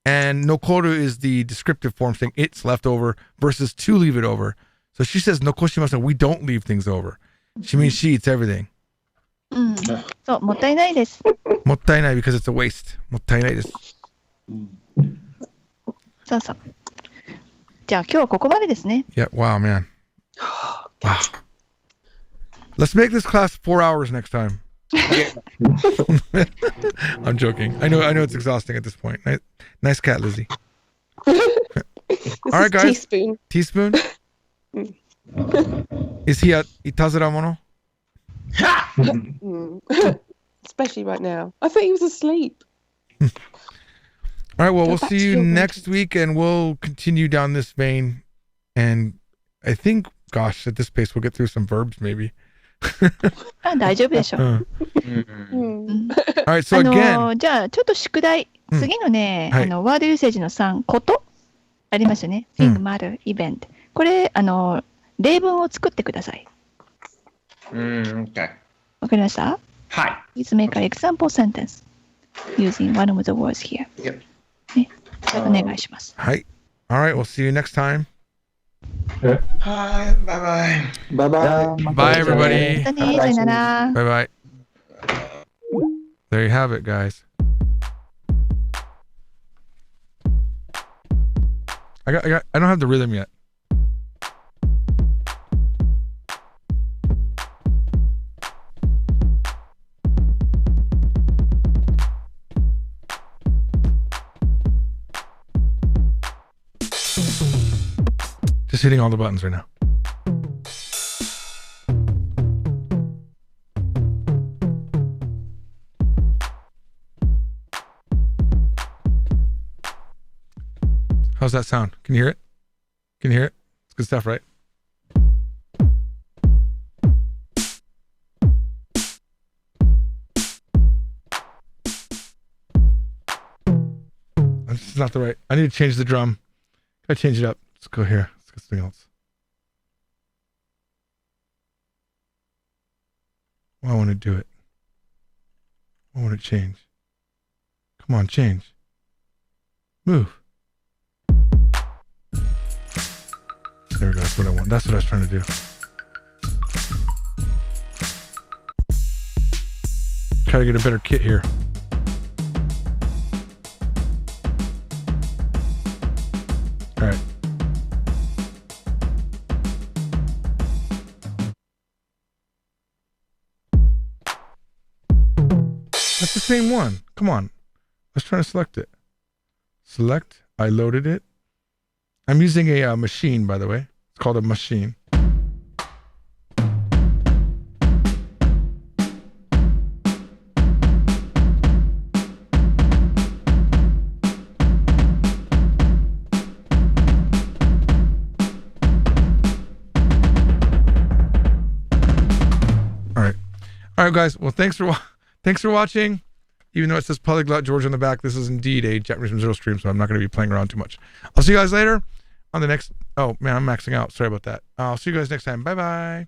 and nokoru is the descriptive form saying it's left over versus to leave it over. So she says 残しません. We don't leave things over. She means she eats everything. そう、もったいないです。もったいない because it's a waste. もったいないです。そうそう。じゃあ今日はここまでですね。Yeah, wow, man. Wow. Let's make this class 4 hours next time. I'm joking. I know it's exhausting at this point. Nice cat, Lizzie. All right, guys. Teaspoon? Is he at Itazura Mono? Especially right now. I thought he was asleep. All right, well, we'll see you next week, and we'll continue down this vein. And I think, gosh, at this pace, we'll get through some verbs, maybe. あ、大丈夫でしょう。Alright, so again. じゃあ、ちょっと宿題。次のね、ワードユーセージの3、ことありますよね。thing, matter, event。これ、例文を作ってください。Okay. わかりました？はい。Please make an example sentence using one of the words here. Yep. ね、お願いします。はい。Alright, we'll see you next time. Hi, bye bye. Bye bye. Bye, everybody. またね、さよなら。Bye bye. There you have it, guys. I don't have the rhythm yet. Just hitting all the buttons right now. How's that sound? Can you hear it? Can you hear it? It's good stuff, right? This is not the right. I need to change the drum. I change it up. Let's go here. Let's get something else. Why won't it do it? Why won't it change? Come on, change. Move. There we go. That's what I want. That's what I was trying to do. Try to get a better kit here. All right. That's the same one. Come on. I was trying to select it. Select. I loaded it. I'm using a machine, by the way. It's called a machine. All right, guys. Well, thanks for watching. Even though it says Polyglot George on the back, this is indeed a Japanese from Zero stream, so I'm not going to be playing around too much. I'll see you guys later on the next. Oh man, I'm maxing out. Sorry about that. I'll see you guys next time. Bye bye.